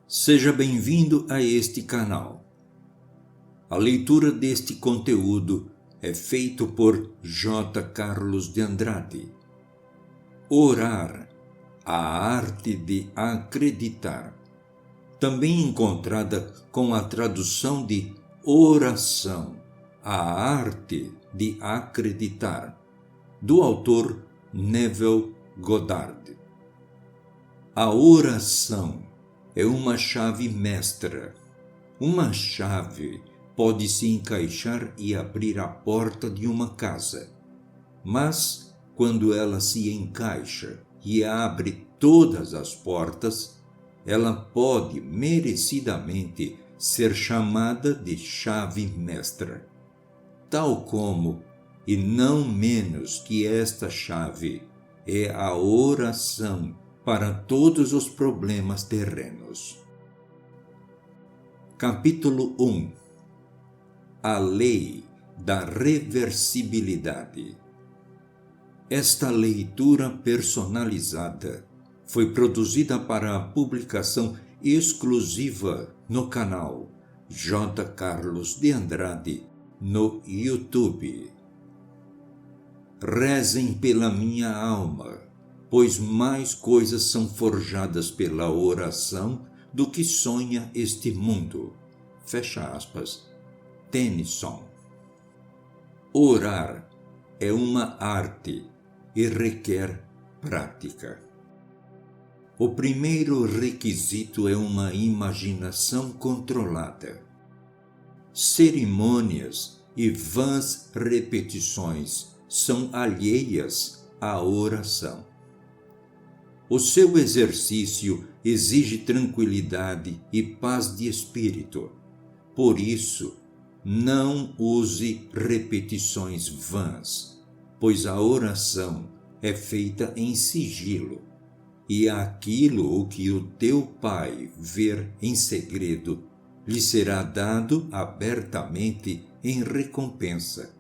Seja bem-vindo a este canal. A leitura deste conteúdo é feito por J. Carlos de Andrade. Orar, a arte de acreditar. Também encontrada com a tradução de oração, a arte de acreditar, do autor Neville Goddard. A oração é uma chave mestra. Uma chave pode se encaixar e abrir a porta de uma casa, mas quando ela se encaixa e abre todas as portas, ela pode merecidamente ser chamada de chave mestra. Tal como, e não menos que esta chave, é a oração para todos os problemas terrenos. Capítulo 1. A lei da reversibilidade. Esta leitura personalizada foi produzida para a publicação exclusiva no canal J. Carlos de Andrade no YouTube. Rezem pela minha alma, pois mais coisas são forjadas pela oração do que sonha este mundo. Fecha aspas. Tennyson. Orar é uma arte e requer prática. O primeiro requisito é uma imaginação controlada. Cerimônias e vãs repetições são alheias à oração. O seu exercício exige tranquilidade e paz de espírito. Por isso, não use repetições vãs, pois a oração é feita em sigilo, e aquilo o que o teu Pai ver em segredo lhe será dado abertamente em recompensa.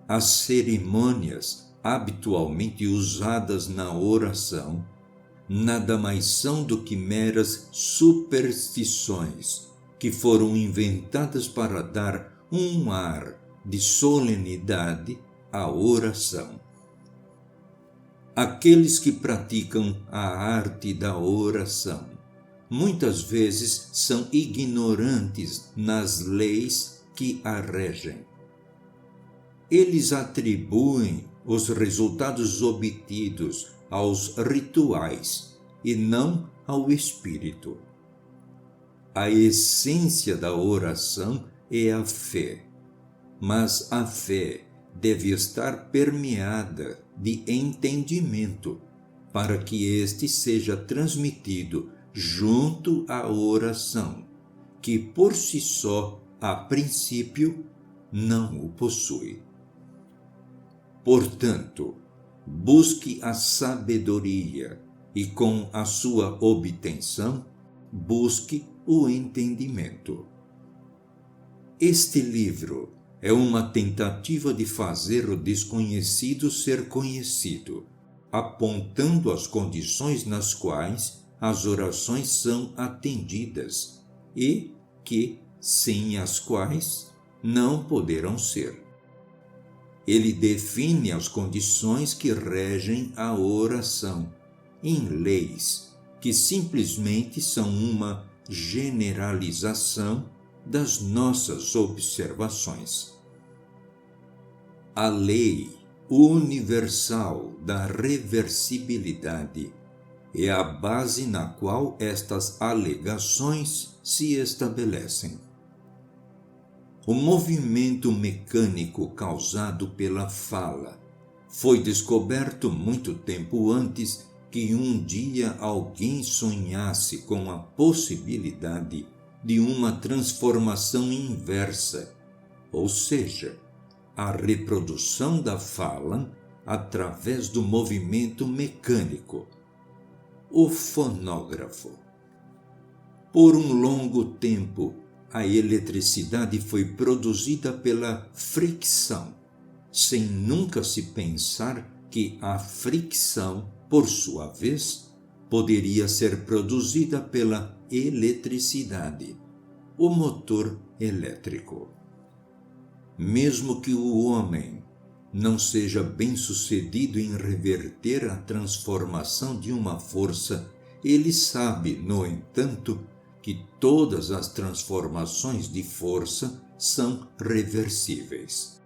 As cerimônias habitualmente usadas na oração nada mais são do que meras superstições que foram inventadas para dar um ar de solenidade à oração. Aqueles que praticam a arte da oração muitas vezes são ignorantes nas leis que a regem. Eles atribuem os resultados obtidos aos rituais e não ao espírito. A essência da oração é a fé, mas a fé deve estar permeada de entendimento para que este seja transmitido junto à oração, que por si só, a princípio, não o possui. Portanto, busque a sabedoria e, com a sua obtenção, busque o entendimento. Este livro é uma tentativa de fazer o desconhecido ser conhecido, apontando as condições nas quais as orações são atendidas e que, sem as quais, não poderão ser. Ele define as condições que regem a oração em leis que simplesmente são uma generalização das nossas observações. A lei universal da reversibilidade é a base na qual estas alegações se estabelecem. O movimento mecânico causado pela fala foi descoberto muito tempo antes que um dia alguém sonhasse com a possibilidade de uma transformação inversa, ou seja, a reprodução da fala através do movimento mecânico, o fonógrafo. Por um longo tempo, a eletricidade foi produzida pela fricção, sem nunca se pensar que a fricção, por sua vez, poderia ser produzida pela eletricidade, o motor elétrico. Mesmo que o homem não seja bem-sucedido em reverter a transformação de uma força, ele sabe, no entanto, que todas as transformações de força são reversíveis.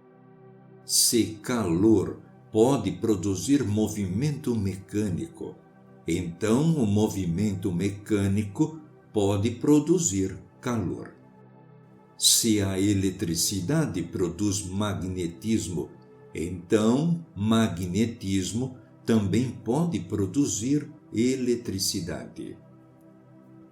Se calor pode produzir movimento mecânico, então o movimento mecânico pode produzir calor. Se a eletricidade produz magnetismo, então magnetismo também pode produzir eletricidade.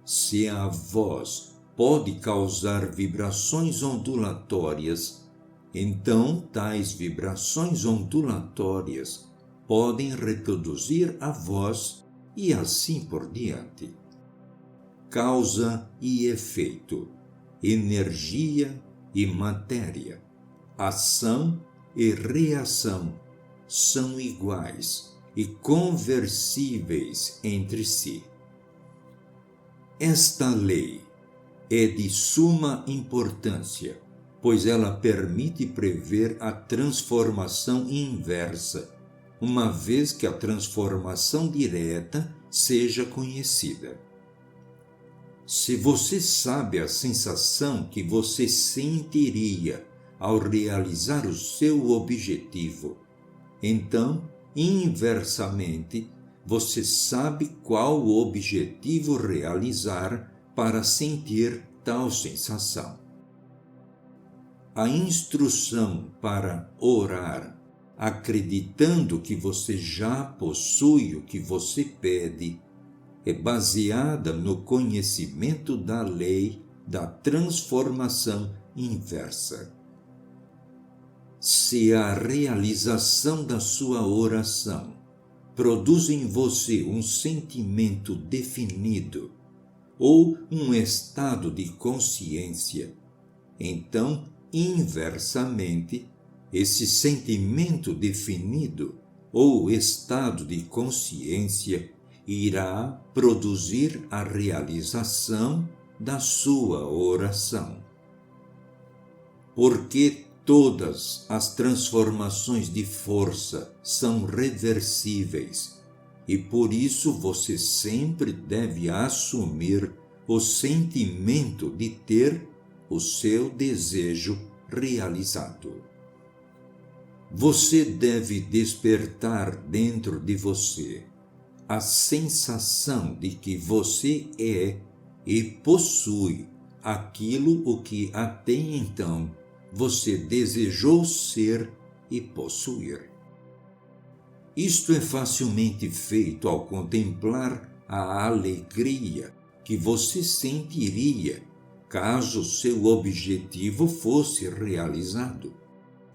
Se a voz pode causar vibrações ondulatórias, então tais vibrações ondulatórias podem reproduzir a voz e assim por diante. Causa e efeito, energia e matéria, ação e reação são iguais e conversíveis entre si. Esta lei é de suma importância, pois ela permite prever a transformação inversa, uma vez que a transformação direta seja conhecida. Se você sabe a sensação que você sentiria ao realizar o seu objetivo, então, inversamente, você sabe qual o objetivo realizar para sentir tal sensação. A instrução para orar, acreditando que você já possui o que você pede, é baseada no conhecimento da lei da transformação inversa. Se a realização da sua oração produz em você um sentimento definido ou um estado de consciência, então, inversamente, esse sentimento definido ou estado de consciência irá produzir a realização da sua oração. Porque todas as transformações de força são reversíveis e por isso você sempre deve assumir o sentimento de ter o seu desejo realizado. Você deve despertar dentro de você a sensação de que você é e possui aquilo o que até então você desejou ser e possuir. Isto é facilmente feito ao contemplar a alegria que você sentiria caso seu objetivo fosse realizado,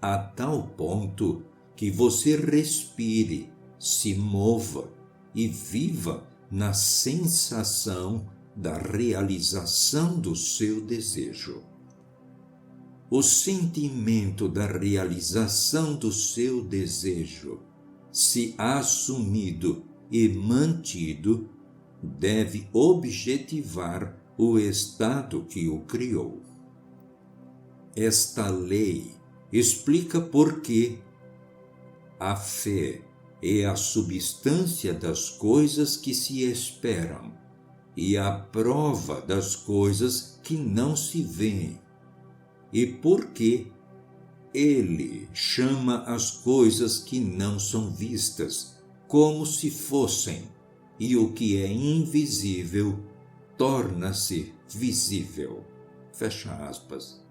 a tal ponto que você respire, se mova e viva na sensação da realização do seu desejo. O sentimento da realização do seu desejo, se assumido e mantido, deve objetivar o estado que o criou. Esta lei explica por que a fé é a substância das coisas que se esperam e a prova das coisas que não se veem, e por que ele chama as coisas que não são vistas como se fossem, e o que é invisível torna-se visível. Fecha aspas.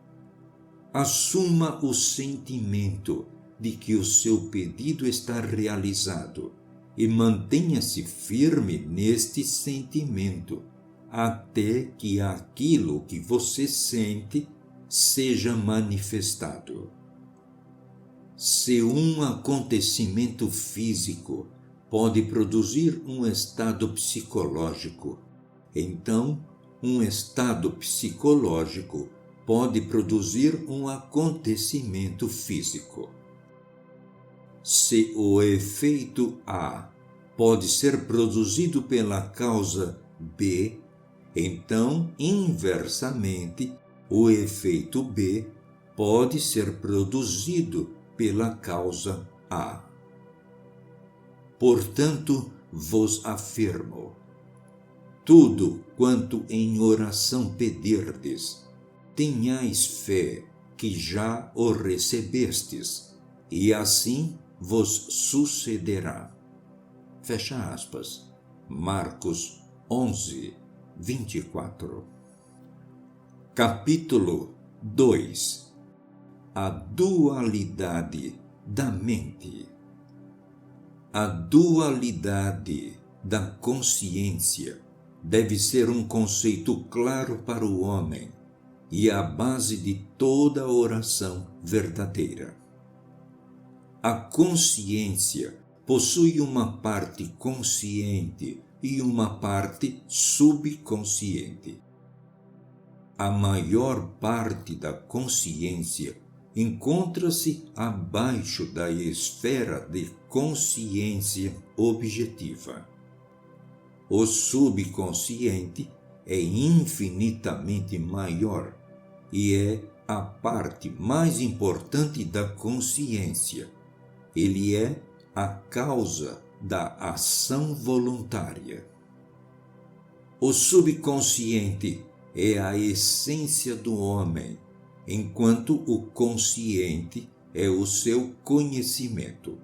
Assuma o sentimento de que o seu pedido está realizado e mantenha-se firme neste sentimento até que aquilo que você sente seja manifestado. Se um acontecimento físico pode produzir um estado psicológico, então um estado psicológico pode produzir um acontecimento físico. Se o efeito A pode ser produzido pela causa B, então, inversamente, o efeito B pode ser produzido pela causa A. Portanto, vos afirmo: tudo quanto em oração pedirdes, tenhais fé que já o recebestes, e assim vos sucederá. Fecha aspas. Marcos 11, 24. Capítulo 2. A dualidade da mente. A dualidade da consciência deve ser um conceito claro para o homem e a base de toda oração verdadeira. A consciência possui uma parte consciente e uma parte subconsciente. A maior parte da consciência encontra-se abaixo da esfera de consciência objetiva. O subconsciente é infinitamente maior e é a parte mais importante da consciência. Ele é a causa da ação voluntária. O subconsciente é a essência do homem, enquanto o consciente é o seu conhecimento.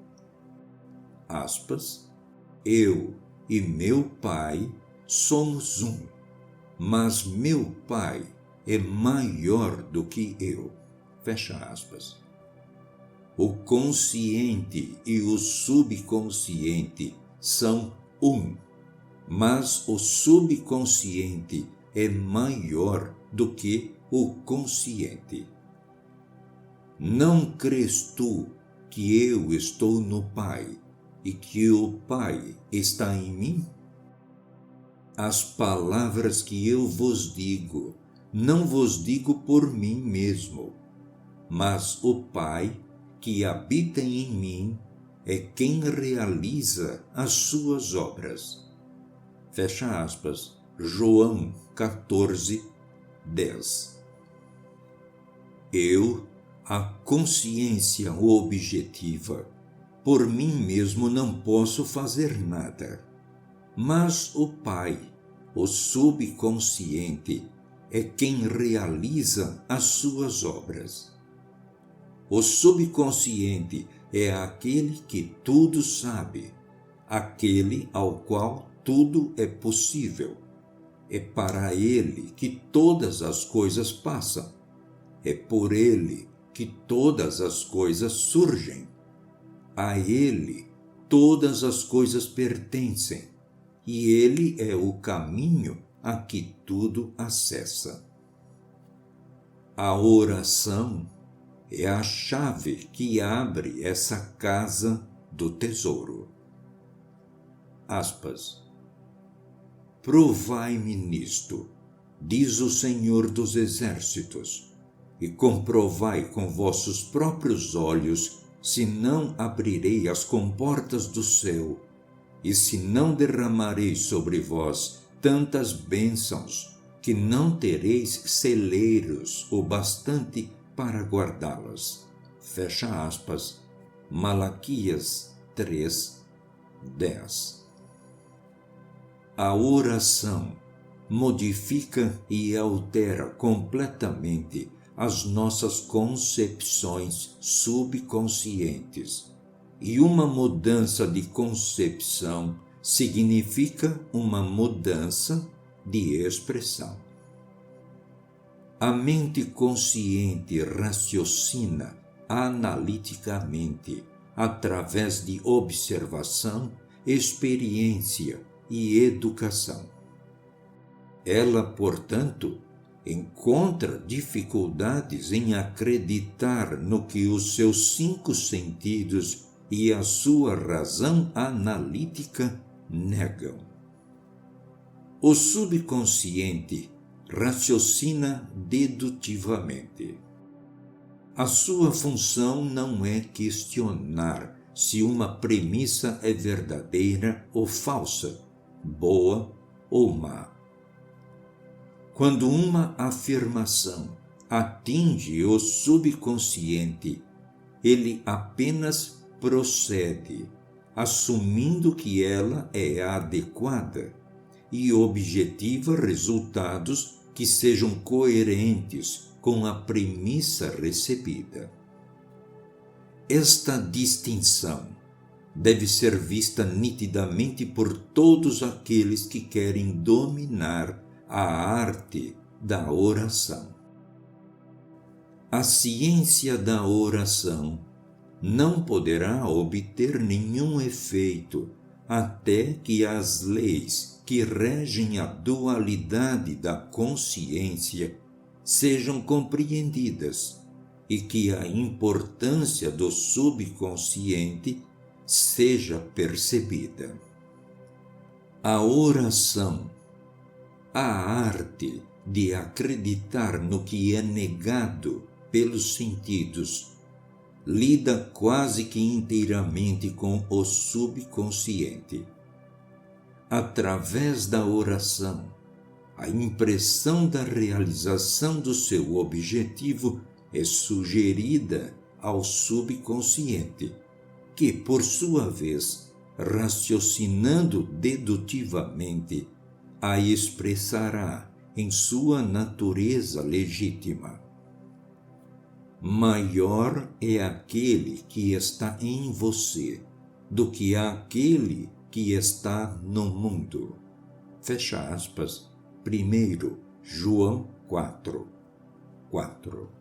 Aspas, eu e meu Pai somos um, mas meu Pai é maior do que eu. Fecha aspas. O consciente e o subconsciente são um, mas o subconsciente é maior do que o consciente. Não crês tu que eu estou no Pai e que o Pai está em mim? As palavras que eu vos digo, não vos digo por mim mesmo, mas o Pai que habita em mim é quem realiza as suas obras. Fecha aspas. João 14, 10. Eu, a consciência objetiva, por mim mesmo não posso fazer nada, mas o Pai, o subconsciente, é quem realiza as suas obras. O subconsciente é aquele que tudo sabe, aquele ao qual tudo é possível. É para ele que todas as coisas passam. É por ele que todas as coisas surgem. A ele todas as coisas pertencem, e ele é o caminho a que tudo acessa. A oração é a chave que abre essa casa do tesouro. Aspas. Provai-me nisto, diz o Senhor dos Exércitos, e comprovai com vossos próprios olhos se não abrirei as comportas do céu, e se não derramarei sobre vós tantas bênçãos, que não tereis celeiros o bastante para guardá-las. Fecha aspas. Malaquias 3, 10. A oração modifica e altera completamente as nossas concepções subconscientes. E uma mudança de concepção significa uma mudança de expressão. A mente consciente raciocina analiticamente através de observação, experiência e educação. Ela, portanto, encontra dificuldades em acreditar no que os seus 5 sentidos e a sua razão analítica negam. O subconsciente raciocina dedutivamente. A sua função não é questionar se uma premissa é verdadeira ou falsa, boa ou má. Quando uma afirmação atinge o subconsciente, ele apenas procede, assumindo que ela é adequada e objetiva resultados que sejam coerentes com a premissa recebida. Esta distinção deve ser vista nitidamente por todos aqueles que querem dominar a arte da oração. A ciência da oração não poderá obter nenhum efeito até que as leis que regem a dualidade da consciência sejam compreendidas e que a importância do subconsciente seja percebida. A oração, a arte de acreditar no que é negado pelos sentidos, lida quase que inteiramente com o subconsciente. Através da oração, a impressão da realização do seu objetivo é sugerida ao subconsciente, que, por sua vez, raciocinando dedutivamente, a expressará em sua natureza legítima. Maior é aquele que está em você do que aquele que está no mundo. Fecha aspas. 1 João 4:4.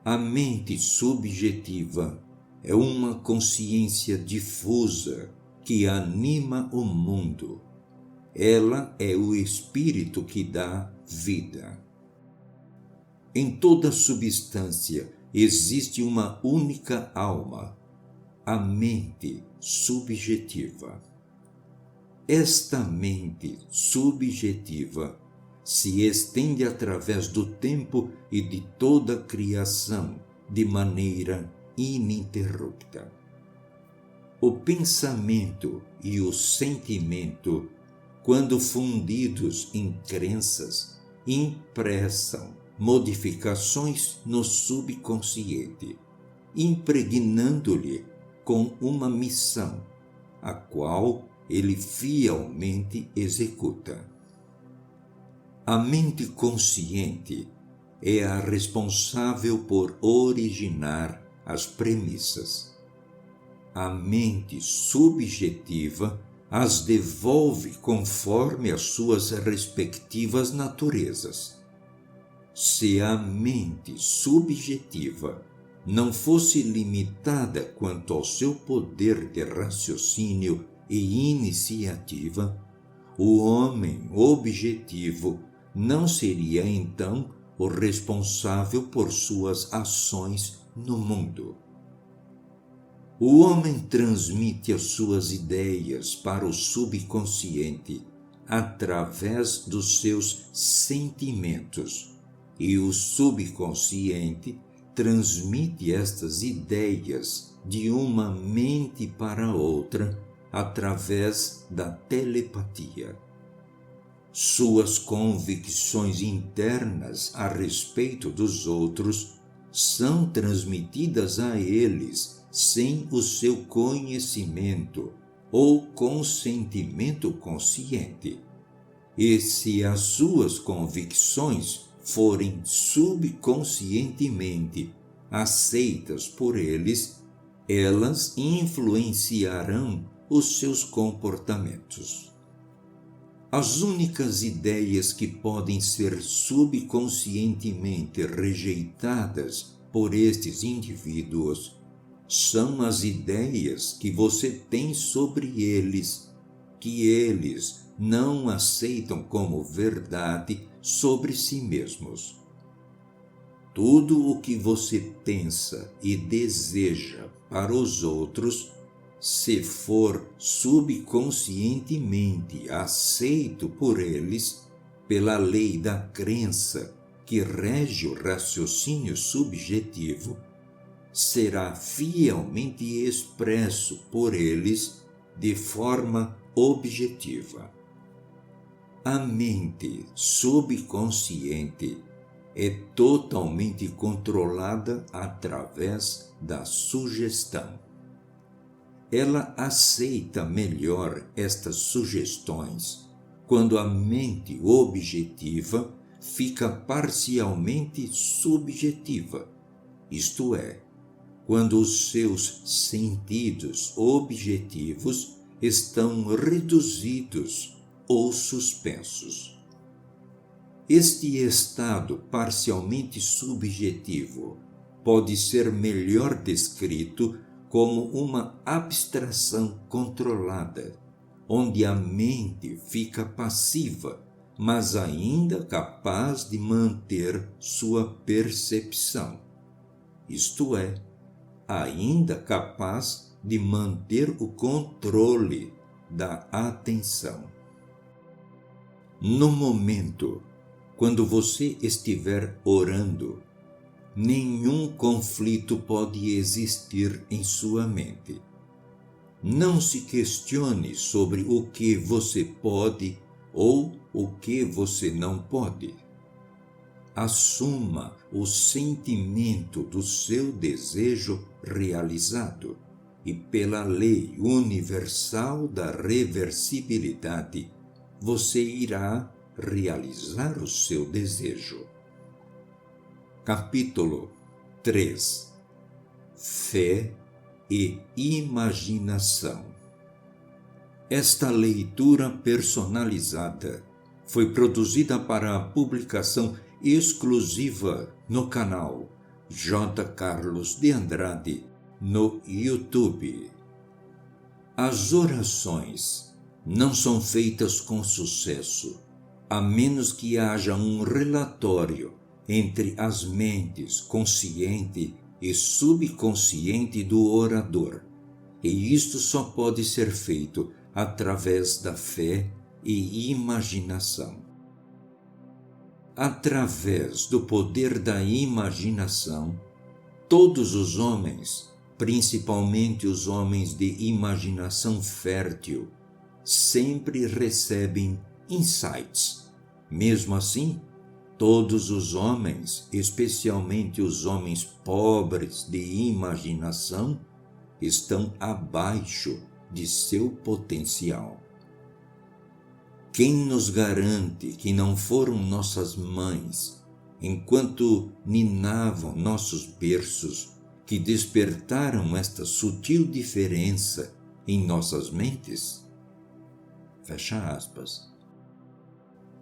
A mente subjetiva é uma consciência difusa que anima o mundo. Ela é o espírito que dá vida. Em toda substância existe uma única alma, a mente subjetiva. Esta mente subjetiva se estende através do tempo e de toda a criação de maneira ininterrupta. O pensamento e o sentimento, quando fundidos em crenças, impressam modificações no subconsciente, impregnando-lhe com uma missão, a qual ele fielmente executa. A mente consciente é a responsável por originar as premissas. A mente subjetiva as devolve conforme as suas respectivas naturezas. Se a mente subjetiva não fosse limitada quanto ao seu poder de raciocínio e iniciativa, o homem objetivo não seria então o responsável por suas ações no mundo. O homem transmite as suas ideias para o subconsciente através dos seus sentimentos, e o subconsciente transmite estas ideias de uma mente para outra através da telepatia. Suas convicções internas a respeito dos outros são transmitidas a eles sem o seu conhecimento ou consentimento consciente. E se as suas convicções forem subconscientemente aceitas por eles, elas influenciarão os seus comportamentos. As únicas ideias que podem ser subconscientemente rejeitadas por estes indivíduos são as ideias que você tem sobre eles, que eles não aceitam como verdade sobre si mesmos. Tudo o que você pensa e deseja para os outros, se for subconscientemente aceito por eles, pela lei da crença que rege o raciocínio subjetivo, será fielmente expresso por eles de forma objetiva. A mente subconsciente é totalmente controlada através da sugestão. Ela aceita melhor estas sugestões quando a mente objetiva fica parcialmente subjetiva, isto é, quando os seus sentidos objetivos estão reduzidos ou suspensos. Este estado parcialmente subjetivo pode ser melhor descrito como uma abstração controlada, onde a mente fica passiva, mas ainda capaz de manter sua percepção, isto é, ainda capaz de manter o controle da atenção. No momento, quando você estiver orando, nenhum conflito pode existir em sua mente. Não se questione sobre o que você pode ou o que você não pode. Assuma o sentimento do seu desejo realizado e, pela lei universal da reversibilidade, você irá realizar o seu desejo. Capítulo 3. Fé e imaginação. Esta leitura personalizada foi produzida para a publicação exclusiva no canal J. Carlos de Andrade no YouTube. As orações não são feitas com sucesso, a menos que haja um relatório entre as mentes consciente e subconsciente do orador, e isto só pode ser feito através da fé e imaginação. Através do poder da imaginação, todos os homens, principalmente os homens de imaginação fértil, sempre recebem insights. Mesmo assim, todos os homens, especialmente os homens pobres de imaginação, estão abaixo de seu potencial. Quem nos garante que não foram nossas mães, enquanto ninavam nossos berços, que despertaram esta sutil diferença em nossas mentes? Fecha aspas.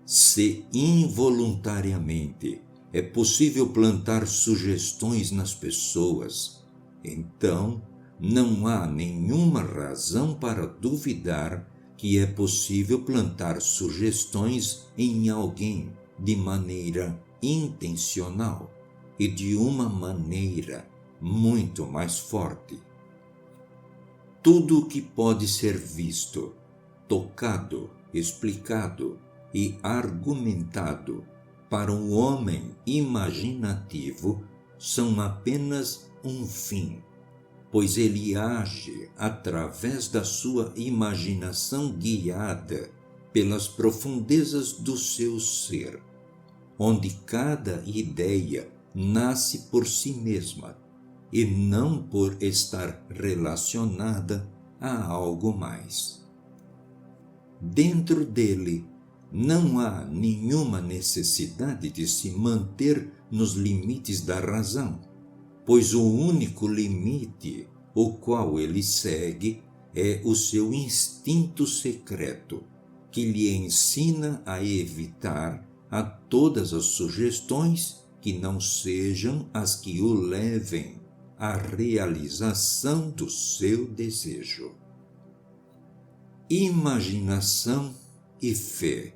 Se involuntariamente é possível plantar sugestões nas pessoas, então não há nenhuma razão para duvidar que é possível plantar sugestões em alguém de maneira intencional e de uma maneira muito mais forte. Tudo o que pode ser visto, tocado, explicado e argumentado para um homem imaginativo são apenas um fim, pois ele age através da sua imaginação guiada pelas profundezas do seu ser, onde cada ideia nasce por si mesma e não por estar relacionada a algo mais. Dentro dele, não há nenhuma necessidade de se manter nos limites da razão, pois o único limite o qual ele segue é o seu instinto secreto, que lhe ensina a evitar a todas as sugestões que não sejam as que o levem à realização do seu desejo. Imaginação e fé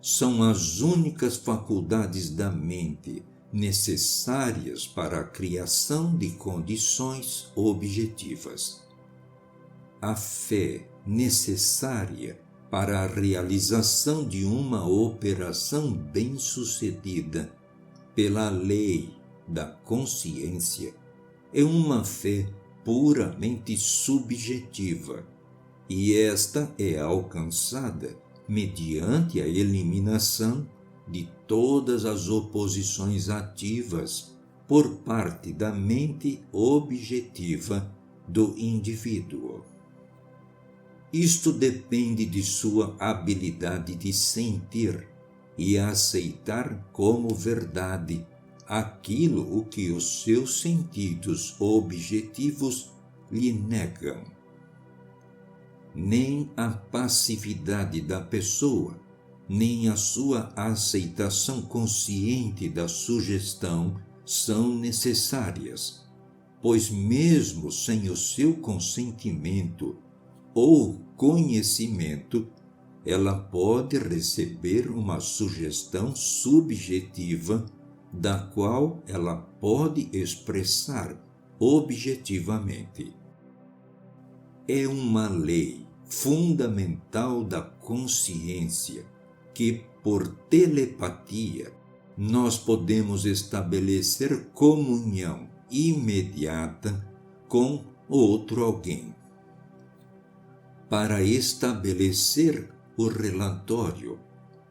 são as únicas faculdades da mente necessárias para a criação de condições objetivas. A fé necessária para a realização de uma operação bem-sucedida pela lei da consciência é uma fé puramente subjetiva, e esta é alcançada mediante a eliminação de todas as oposições ativas por parte da mente objetiva do indivíduo. Isto depende de sua habilidade de sentir e aceitar como verdade aquilo o que os seus sentidos objetivos lhe negam. Nem a passividade da pessoa, nem a sua aceitação consciente da sugestão são necessárias, pois mesmo sem o seu consentimento ou conhecimento, ela pode receber uma sugestão subjetiva da qual ela pode expressar objetivamente. É uma lei fundamental da consciência que, por telepatia, nós podemos estabelecer comunhão imediata com outro alguém. Para estabelecer o relatório,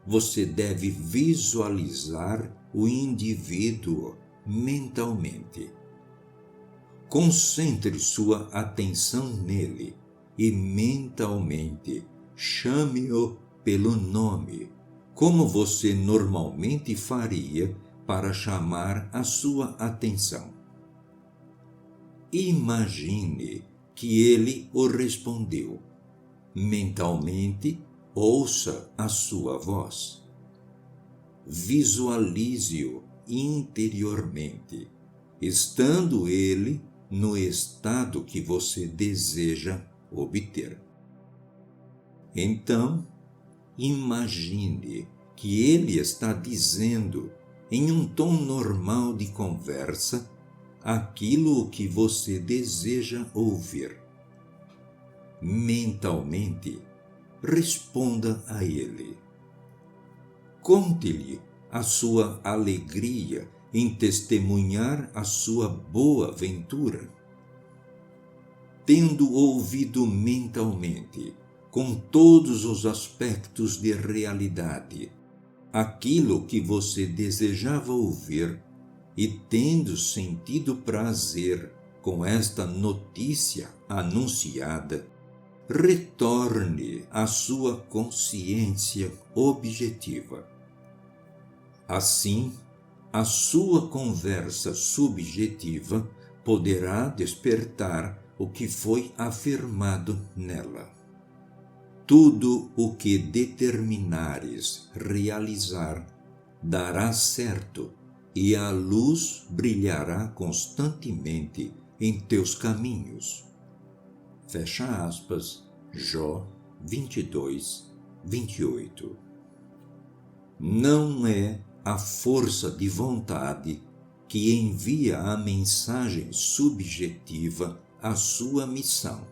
você deve visualizar o indivíduo mentalmente. Concentre sua atenção nele e mentalmente chame-o pelo nome, como você normalmente faria para chamar a sua atenção. Imagine que ele o respondeu. Mentalmente, ouça a sua voz. Visualize-o interiormente, estando ele no estado que você deseja obter. Então, imagine que ele está dizendo, em um tom normal de conversa, aquilo que você deseja ouvir. Mentalmente, responda a ele. Conte-lhe a sua alegria em testemunhar a sua boa ventura. Tendo ouvido mentalmente, com todos os aspectos de realidade, aquilo que você desejava ouvir, e tendo sentido prazer com esta notícia anunciada, retorne à sua consciência objetiva. Assim, a sua conversa subjetiva poderá despertar o que foi afirmado nela. Tudo o que determinares realizar dará certo, e a luz brilhará constantemente em teus caminhos. Fecha aspas, Jó 22, 28. Não é a força de vontade que envia a mensagem subjetiva à sua missão,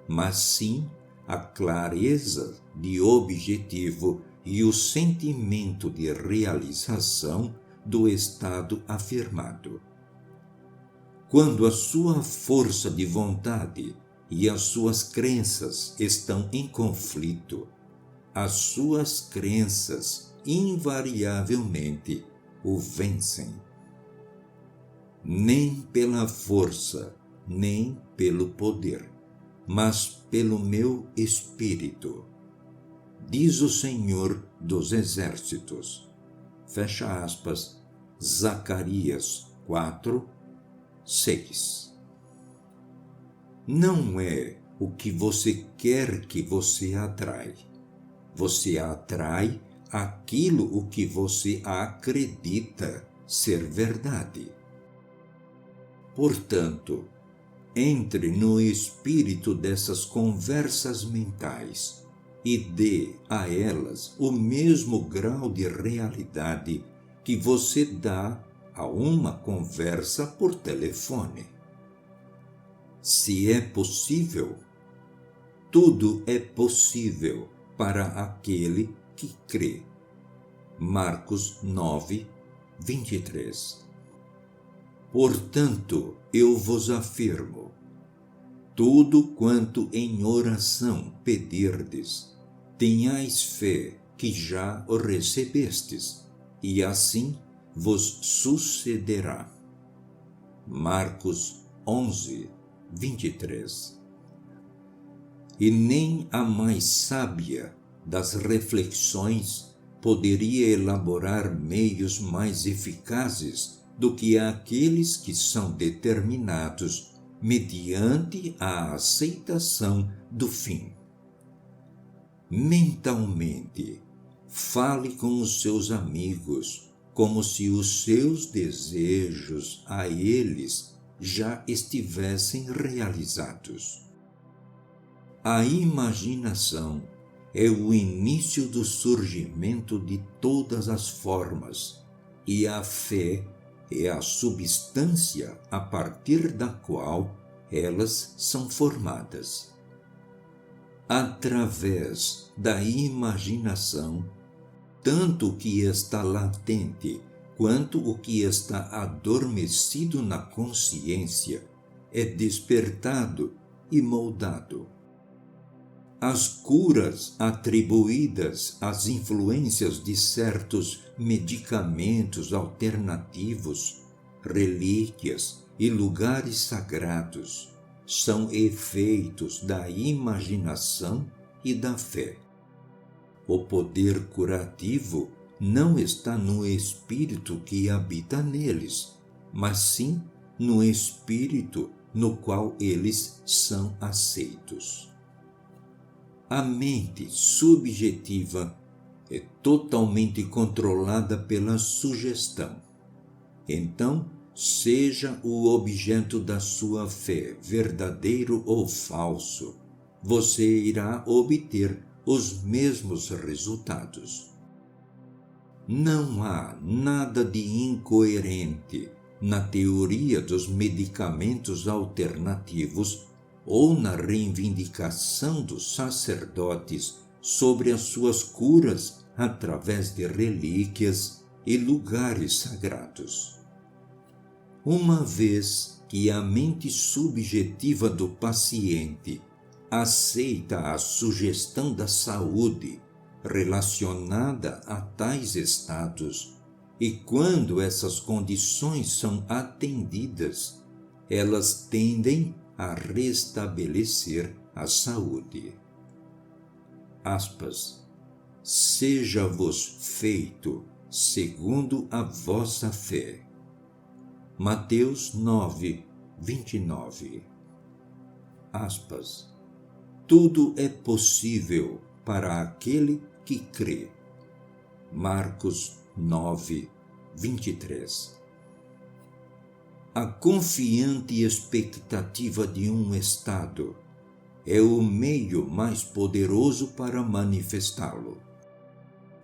mas sim a clareza de objetivo e o sentimento de realização do estado afirmado. Quando a sua força de vontade e as suas crenças estão em conflito, as suas crenças invariavelmente o vencem. Nem pela força, nem pelo poder, mas pelo meu espírito, diz o Senhor dos Exércitos. Fecha aspas, Zacarias 4, 6. Não é o que você quer que você atrai. Você atrai aquilo o que você acredita ser verdade. Portanto, entre no espírito dessas conversas mentais e dê a elas o mesmo grau de realidade que você dá a uma conversa por telefone. Se é possível, tudo é possível para aquele que crê. Marcos 9, 23. Portanto, eu vos afirmo, tudo quanto em oração pedirdes, tenhais fé que já o recebestes, e assim vos sucederá. Marcos 11, 23. E nem a mais sábia das reflexões poderia elaborar meios mais eficazes do que aqueles que são determinados mediante a aceitação do fim. Mentalmente, fale com os seus amigos como se os seus desejos a eles já estivessem realizados. A imaginação é o início do surgimento de todas as formas, e a fé é a substância a partir da qual elas são formadas. Através da imaginação, tanto o que está latente quanto o que está adormecido na consciência é despertado e moldado. As curas atribuídas às influências de certos medicamentos alternativos, relíquias e lugares sagrados são efeitos da imaginação e da fé. O poder curativo não está no espírito que habita neles, mas sim no espírito no qual eles são aceitos. A mente subjetiva é totalmente controlada pela sugestão. Então, seja o objeto da sua fé verdadeiro ou falso, você irá obter os mesmos resultados. Não há nada de incoerente na teoria dos medicamentos alternativos ou na reivindicação dos sacerdotes sobre as suas curas através de relíquias e lugares sagrados. Uma vez que a mente subjetiva do paciente aceita a sugestão da saúde relacionada a tais estados, e quando essas condições são atendidas, elas tendem a restabelecer a saúde. Aspas. Seja-vos feito segundo a vossa fé. Mateus 9, 29. Aspas. Tudo é possível para aquele que crê. Marcos 9, 23. A confiante expectativa de um estado é o meio mais poderoso para manifestá-lo.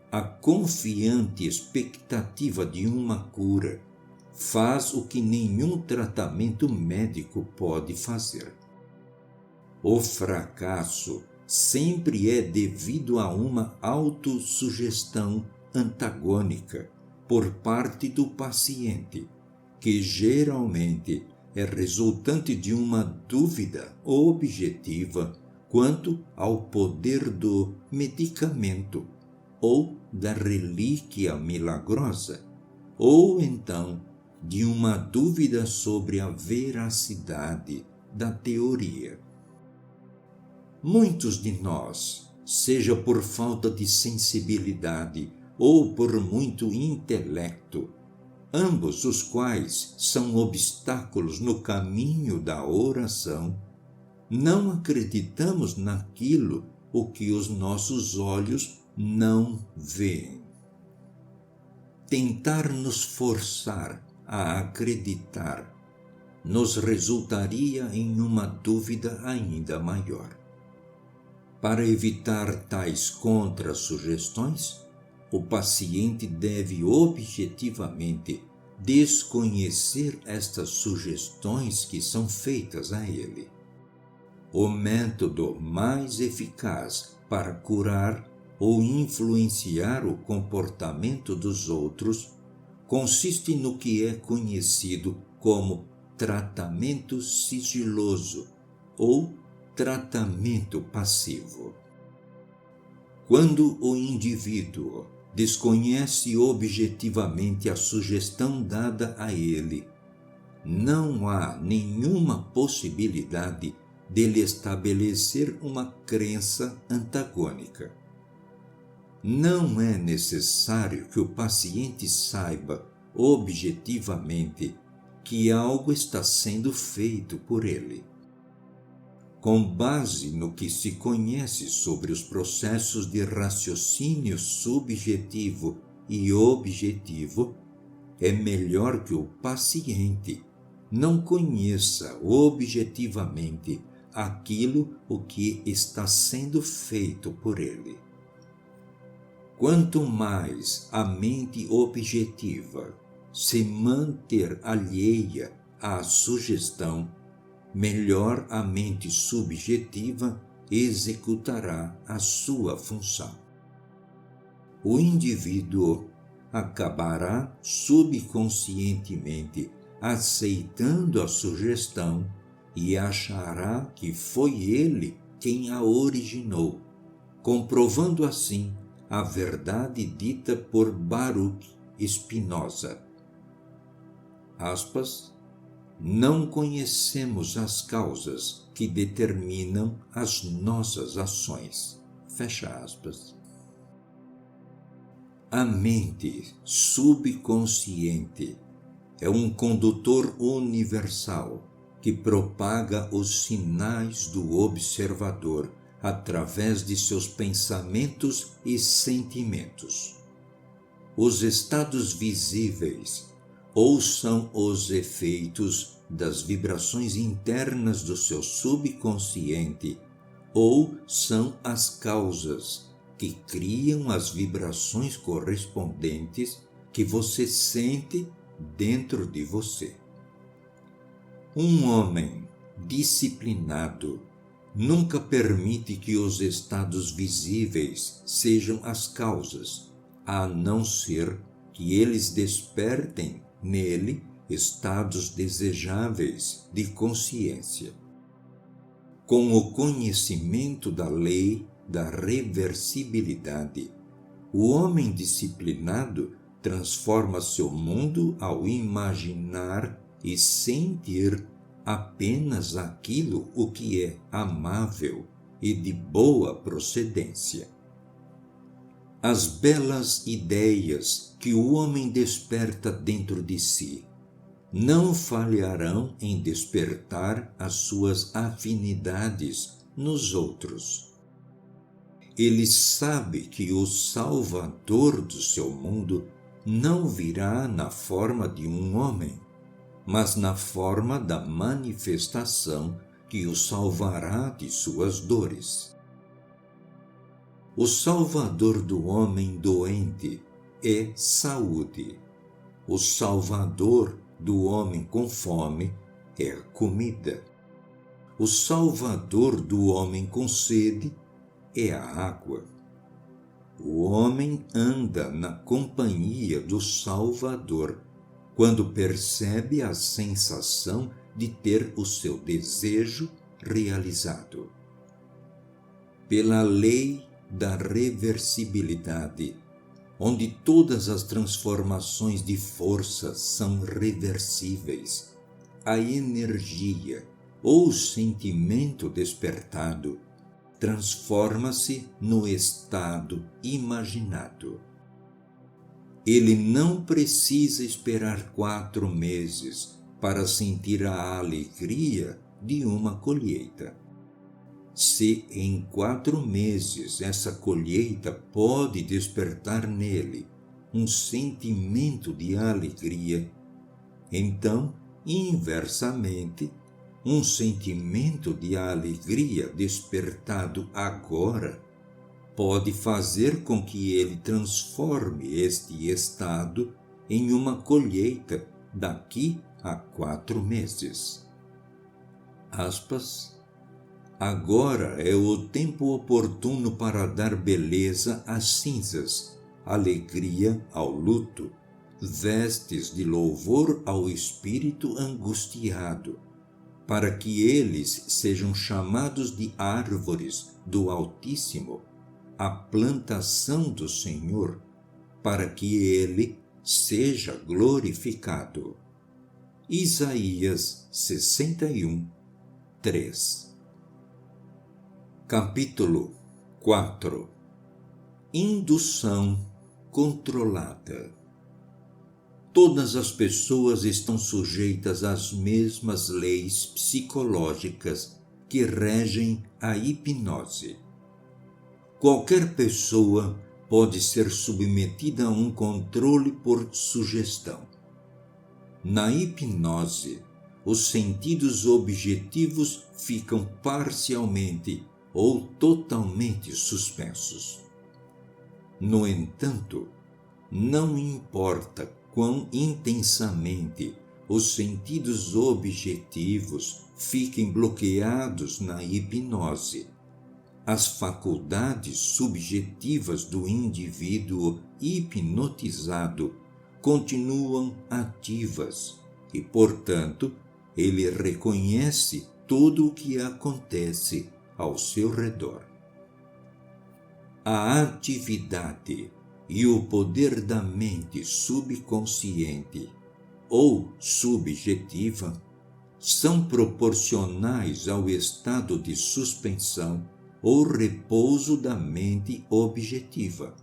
A confiante expectativa de uma cura faz o que nenhum tratamento médico pode fazer. O fracasso sempre é devido a uma autossugestão antagônica por parte do paciente, que geralmente é resultante de uma dúvida objetiva quanto ao poder do medicamento ou da relíquia milagrosa, ou então de uma dúvida sobre a veracidade da teoria. Muitos de nós, seja por falta de sensibilidade ou por muito intelecto, ambos os quais são obstáculos no caminho da oração, não acreditamos naquilo o que os nossos olhos não veem. Tentar nos forçar a acreditar nos resultaria em uma dúvida ainda maior. Para evitar tais contra-sugestões, o paciente deve objetivamente desconhecer estas sugestões que são feitas a ele. O método mais eficaz para curar ou influenciar o comportamento dos outros consiste no que é conhecido como tratamento sigiloso ou tratamento passivo. Quando o indivíduo desconhece objetivamente a sugestão dada a ele, não há nenhuma possibilidade dele estabelecer uma crença antagônica. Não é necessário que o paciente saiba objetivamente que algo está sendo feito por ele. Com base no que se conhece sobre os processos de raciocínio subjetivo e objetivo, é melhor que o paciente não conheça objetivamente aquilo o que está sendo feito por ele. Quanto mais a mente objetiva se manter alheia à sugestão, melhor a mente subjetiva executará a sua função. O indivíduo acabará subconscientemente aceitando a sugestão e achará que foi ele quem a originou, comprovando assim a verdade dita por Baruch Spinoza. Aspas, não conhecemos as causas que determinam as nossas ações. Fecha aspas. A mente subconsciente é um condutor universal que propaga os sinais do observador através de seus pensamentos e sentimentos. Os estados visíveis ou são os efeitos das vibrações internas do seu subconsciente, ou são as causas que criam as vibrações correspondentes que você sente dentro de você. Um homem disciplinado nunca permite que os estados visíveis sejam as causas, a não ser que eles despertem nele estados desejáveis de consciência. Com o conhecimento da lei da reversibilidade, o homem disciplinado transforma seu mundo ao imaginar e sentir apenas aquilo o que é amável e de boa procedência. As belas ideias que o homem desperta dentro de si não falharão em despertar as suas afinidades nos outros. Ele sabe que o Salvador do seu mundo não virá na forma de um homem, mas na forma da manifestação que o salvará de suas dores. O Salvador do homem doente é saúde. O Salvador do homem com fome é comida. O Salvador do homem com sede é a água. O homem anda na companhia do Salvador quando percebe a sensação de ter o seu desejo realizado. Pela lei da reversibilidade, onde todas as transformações de força são reversíveis, a energia ou sentimento despertado transforma-se no estado imaginado. Ele não precisa esperar 4 meses para sentir a alegria de uma colheita. Se em 4 meses essa colheita pode despertar nele um sentimento de alegria, então, inversamente, um sentimento de alegria despertado agora pode fazer com que ele transforme este estado em uma colheita daqui a 4 meses. Aspas. Agora é o tempo oportuno para dar beleza às cinzas, alegria ao luto, vestes de louvor ao espírito angustiado, para que eles sejam chamados de árvores do Altíssimo, a plantação do Senhor, para que ele seja glorificado. Isaías 61, 3. Capítulo 4. Indução controlada. Todas as pessoas estão sujeitas às mesmas leis psicológicas que regem a hipnose. Qualquer pessoa pode ser submetida a um controle por sugestão. Na hipnose, os sentidos objetivos ficam parcialmente ou totalmente suspensos. No entanto, não importa quão intensamente os sentidos objetivos fiquem bloqueados na hipnose, as faculdades subjetivas do indivíduo hipnotizado continuam ativas e, portanto, ele reconhece tudo o que acontece ao seu redor. A atividade e o poder da mente subconsciente ou subjetiva são proporcionais ao estado de suspensão ou repouso da mente objetiva.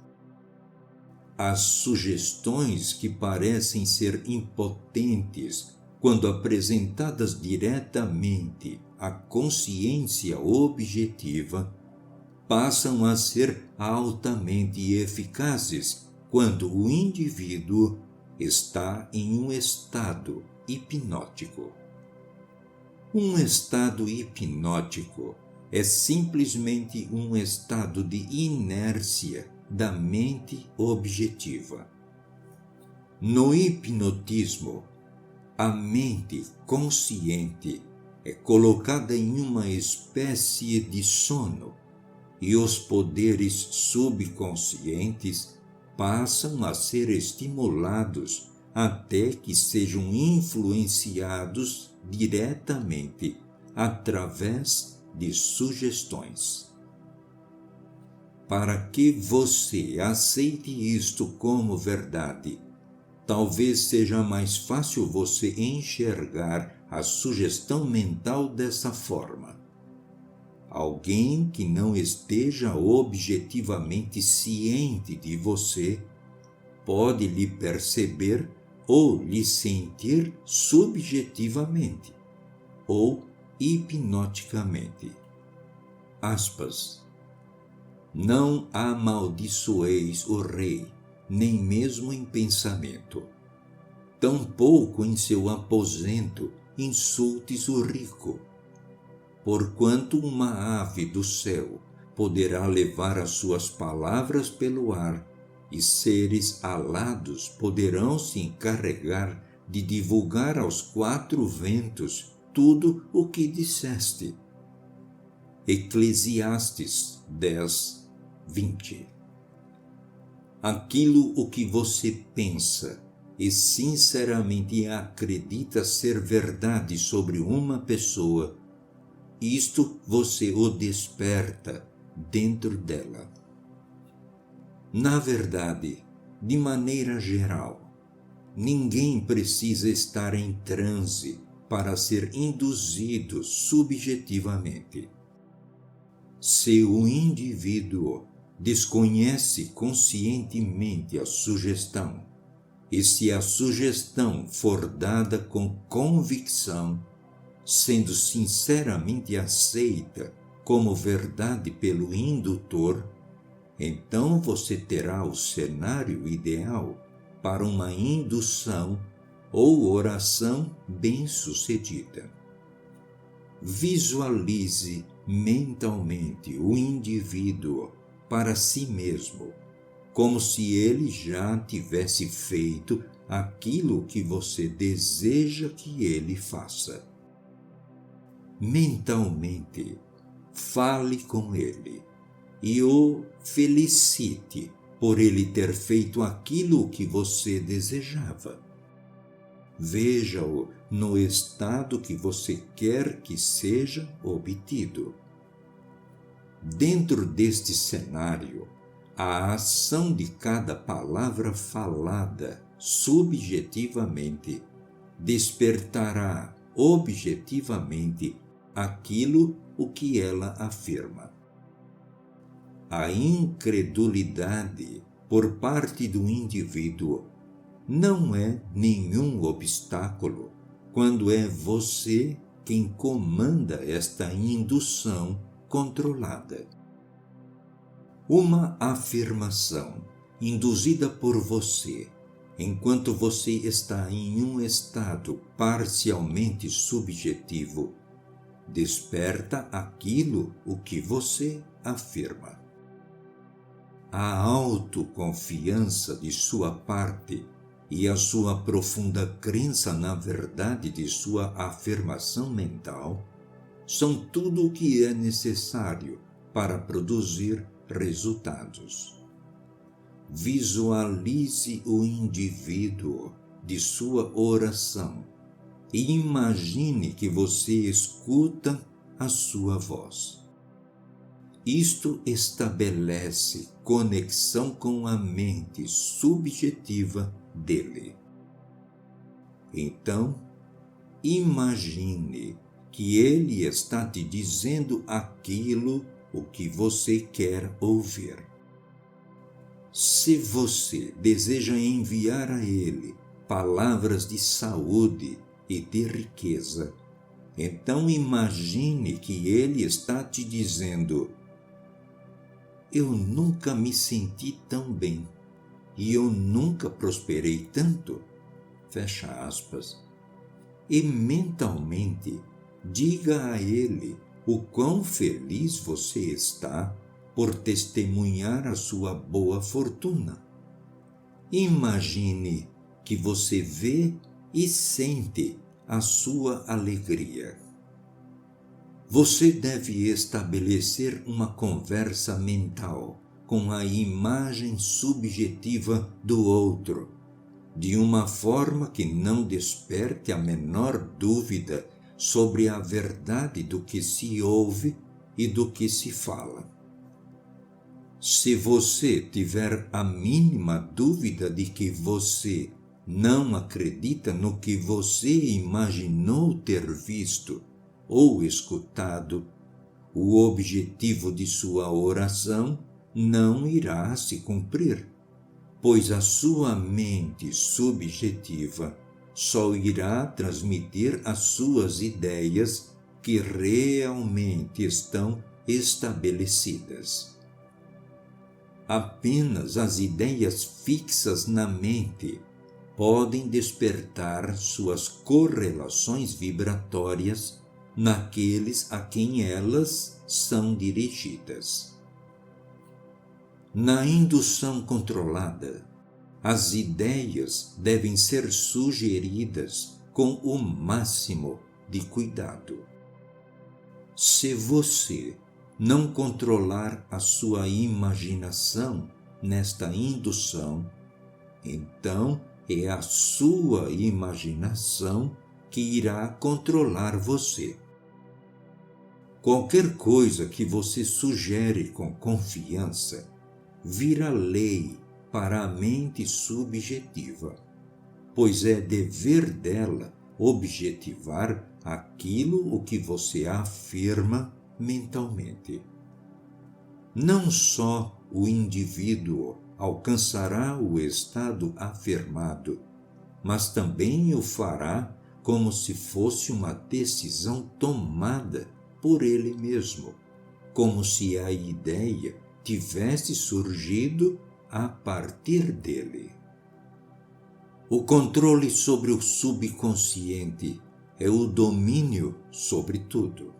As sugestões que parecem ser impotentes quando apresentadas diretamente à consciência objetiva passam a ser altamente eficazes quando o indivíduo está em um estado hipnótico. Um estado hipnótico é simplesmente um estado de inércia da mente objetiva. No hipnotismo, a mente consciente é colocada em uma espécie de sono e os poderes subconscientes passam a ser estimulados até que sejam influenciados diretamente através de sugestões. Para que você aceite isto como verdade, talvez seja mais fácil você enxergar a sugestão mental dessa forma. Alguém que não esteja objetivamente ciente de você pode lhe perceber ou lhe sentir subjetivamente ou hipnoticamente. Aspas. Não amaldiçoeis o rei, nem mesmo em pensamento. Tampouco em seu aposento insultes o rico. Porquanto uma ave do céu poderá levar as suas palavras pelo ar, e seres alados poderão se encarregar de divulgar aos quatro ventos tudo o que disseste. Eclesiastes 10, 20. Aquilo o que você pensa e sinceramente acredita ser verdade sobre uma pessoa, isto você o desperta dentro dela. Na verdade, de maneira geral, ninguém precisa estar em transe para ser induzido subjetivamente. Se o indivíduo desconhece conscientemente a sugestão, e se a sugestão for dada com convicção, sendo sinceramente aceita como verdade pelo indutor, então você terá o cenário ideal para uma indução ou oração bem-sucedida. Visualize mentalmente o indivíduo para si mesmo, como se ele já tivesse feito aquilo que você deseja que ele faça. Mentalmente, fale com ele e o felicite por ele ter feito aquilo que você desejava. Veja-o no estado que você quer que seja obtido. Dentro deste cenário, a ação de cada palavra falada subjetivamente despertará objetivamente aquilo o que ela afirma. A incredulidade por parte do indivíduo não é nenhum obstáculo quando é você quem comanda esta indução controlada. Uma afirmação induzida por você, enquanto você está em um estado parcialmente subjetivo, desperta aquilo o que você afirma. A autoconfiança de sua parte e a sua profunda crença na verdade de sua afirmação mental são tudo o que é necessário para produzir resultados. Visualize o indivíduo de sua oração e imagine que você escuta a sua voz. Isto estabelece conexão com a mente subjetiva dele. Então, imagine que ele está te dizendo aquilo o que você quer ouvir. Se você deseja enviar a ele palavras de saúde e de riqueza, então imagine que ele está te dizendo: eu nunca me senti tão bem e eu nunca prosperei tanto. Fecha aspas. E mentalmente diga a ele o quão feliz você está por testemunhar a sua boa fortuna. Imagine que você vê e sente a sua alegria. Você deve estabelecer uma conversa mental com a imagem subjetiva do outro, de uma forma que não desperte a menor dúvida sobre a verdade do que se ouve e do que se fala. Se você tiver a mínima dúvida de que você não acredita no que você imaginou ter visto ou escutado, o objetivo de sua oração não irá se cumprir, pois a sua mente subjetiva só irá transmitir as suas ideias que realmente estão estabelecidas. Apenas as ideias fixas na mente podem despertar suas correlações vibratórias naqueles a quem elas são dirigidas. Na indução controlada, as ideias devem ser sugeridas com o máximo de cuidado. Se você não controlar a sua imaginação nesta indução, então é a sua imaginação que irá controlar você. Qualquer coisa que você sugere com confiança vira lei para a mente subjetiva, pois é dever dela objetivar aquilo o que você afirma mentalmente. Não só o indivíduo alcançará o estado afirmado, mas também o fará como se fosse uma decisão tomada por ele mesmo, como se a ideia tivesse surgido a partir dele. O controle sobre o subconsciente é o domínio sobre tudo.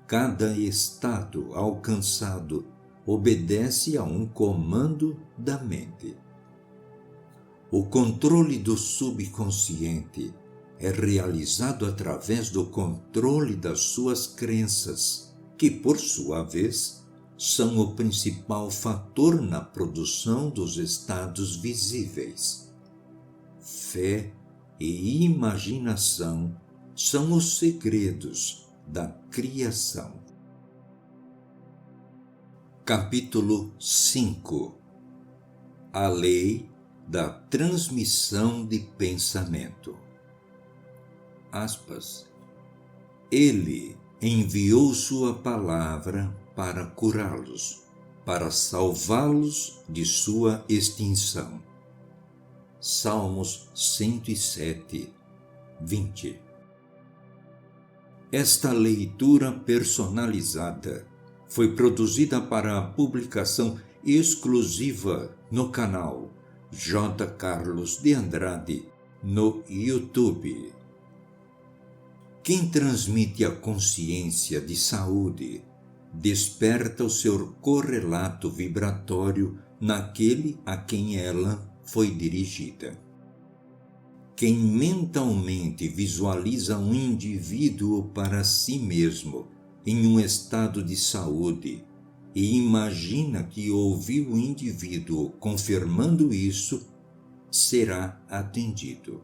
Cada estado alcançado obedece a um comando da mente. O controle do subconsciente é realizado através do controle das suas crenças, que, por sua vez, são o principal fator na produção dos estados visíveis. Fé e imaginação são os segredos da criação. Capítulo 5. A lei da transmissão de pensamento. Aspas. Ele enviou sua palavra para curá-los, para salvá-los de sua extinção. Salmos 107, 20. Esta leitura personalizada foi produzida para a publicação exclusiva no canal J. Carlos de Andrade no YouTube. Quem transmite a consciência de saúde desperta o seu correlato vibratório naquele a quem ela foi dirigida. Quem mentalmente visualiza um indivíduo para si mesmo em um estado de saúde e imagina que ouviu o indivíduo confirmando isso, será atendido.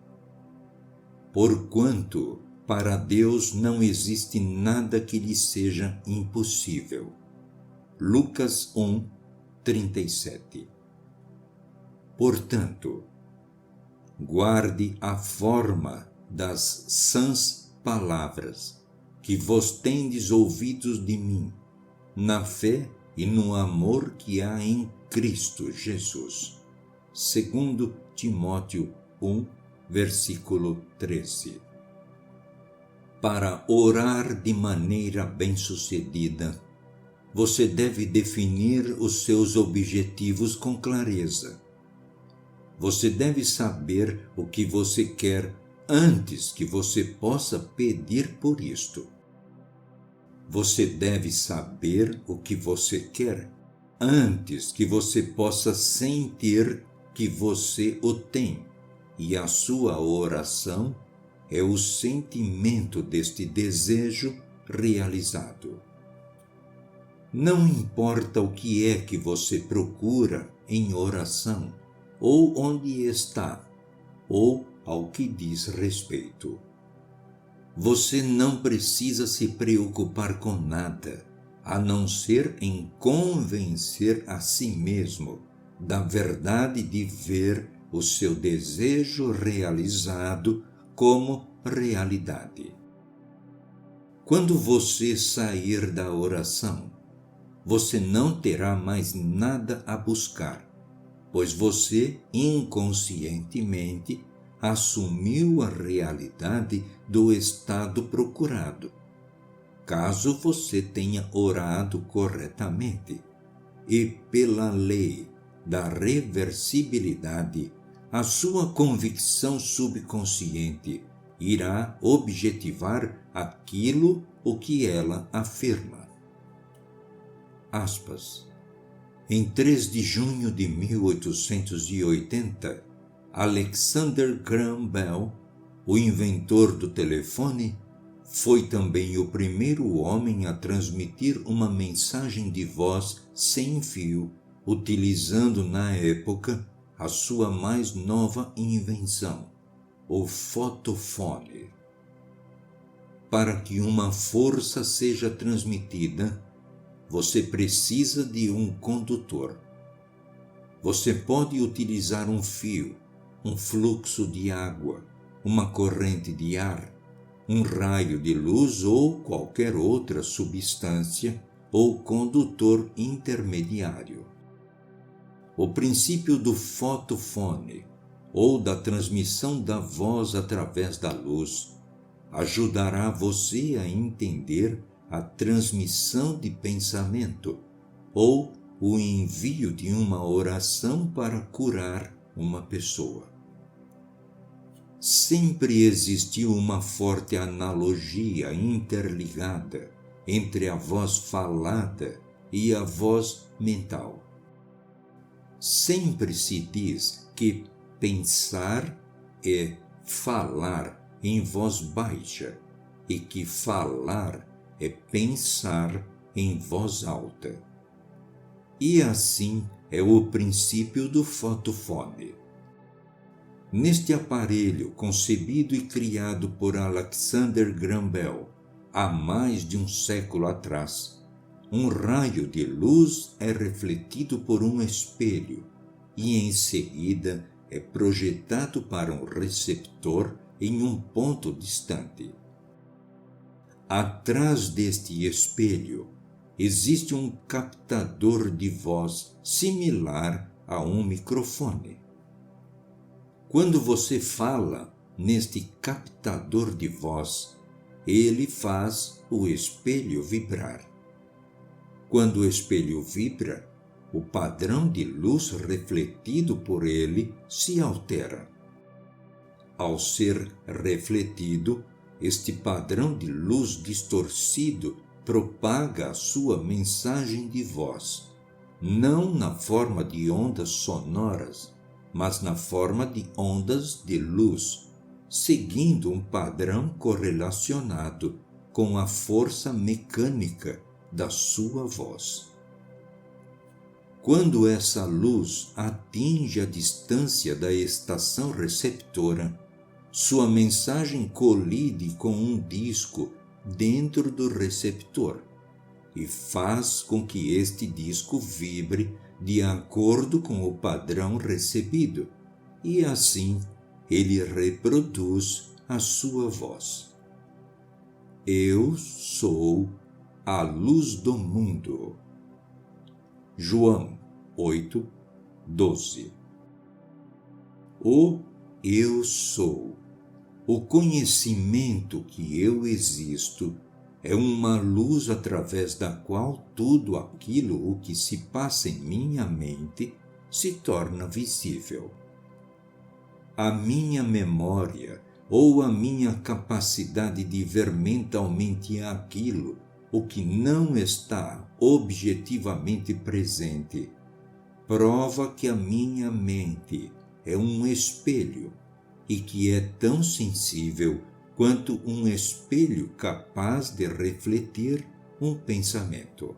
Porquanto, para Deus não existe nada que lhe seja impossível. Lucas 1, 37. Portanto, guarde a forma das sãs palavras que vos tendes ouvidos de mim, na fé e no amor que há em Cristo Jesus. 2 Timóteo 1, versículo 13. Para orar de maneira bem-sucedida, você deve definir os seus objetivos com clareza. Você deve saber o que você quer antes que você possa pedir por isto. Você deve saber o que você quer antes que você possa sentir que você o tem, e a sua oração é o sentimento deste desejo realizado. Não importa o que é que você procura em oração, ou onde está, ou ao que diz respeito. Você não precisa se preocupar com nada, a não ser em convencer a si mesmo da verdade de ver o seu desejo realizado como realidade. Quando você sair da oração, você não terá mais nada a buscar, pois você inconscientemente assumiu a realidade do estado procurado, caso você tenha orado corretamente, e pela lei da reversibilidade, a sua convicção subconsciente irá objetivar aquilo o que ela afirma. Aspas. Em 3 de junho de 1880, Alexander Graham Bell, o inventor do telefone, foi também o primeiro homem a transmitir uma mensagem de voz sem fio, utilizando na época a sua mais nova invenção, o fotofone. Para que uma força seja transmitida, você precisa de um condutor. Você pode utilizar um fio, um fluxo de água, uma corrente de ar, um raio de luz ou qualquer outra substância ou condutor intermediário. O princípio do fotofone, ou da transmissão da voz através da luz, ajudará você a entender a transmissão de pensamento ou o envio de uma oração para curar uma pessoa. Sempre existiu uma forte analogia interligada entre a voz falada e a voz mental. Sempre se diz que pensar é falar em voz baixa e que falar é pensar em voz alta. E assim é o princípio do fotofone. Neste aparelho, concebido e criado por Alexander Graham Bell há mais de um século atrás, um raio de luz é refletido por um espelho e, em seguida, é projetado para um receptor em um ponto distante. Atrás deste espelho, existe um captador de voz similar a um microfone. Quando você fala neste captador de voz, ele faz o espelho vibrar. Quando o espelho vibra, o padrão de luz refletido por ele se altera. Ao ser refletido, este padrão de luz distorcido propaga a sua mensagem de voz, não na forma de ondas sonoras, mas na forma de ondas de luz, seguindo um padrão correlacionado com a força mecânica da sua voz. Quando essa luz atinge a distância da estação receptora, sua mensagem colide com um disco dentro do receptor e faz com que este disco vibre de acordo com o padrão recebido, e assim ele reproduz a sua voz. Eu sou a luz do mundo. João 8:12. O eu sou, o conhecimento que eu existo, é uma luz através da qual tudo aquilo o que se passa em minha mente se torna visível. A minha memória ou a minha capacidade de ver mentalmente aquilo o que não está objetivamente presente prova que a minha mente é um espelho e que é tão sensível quanto um espelho capaz de refletir um pensamento.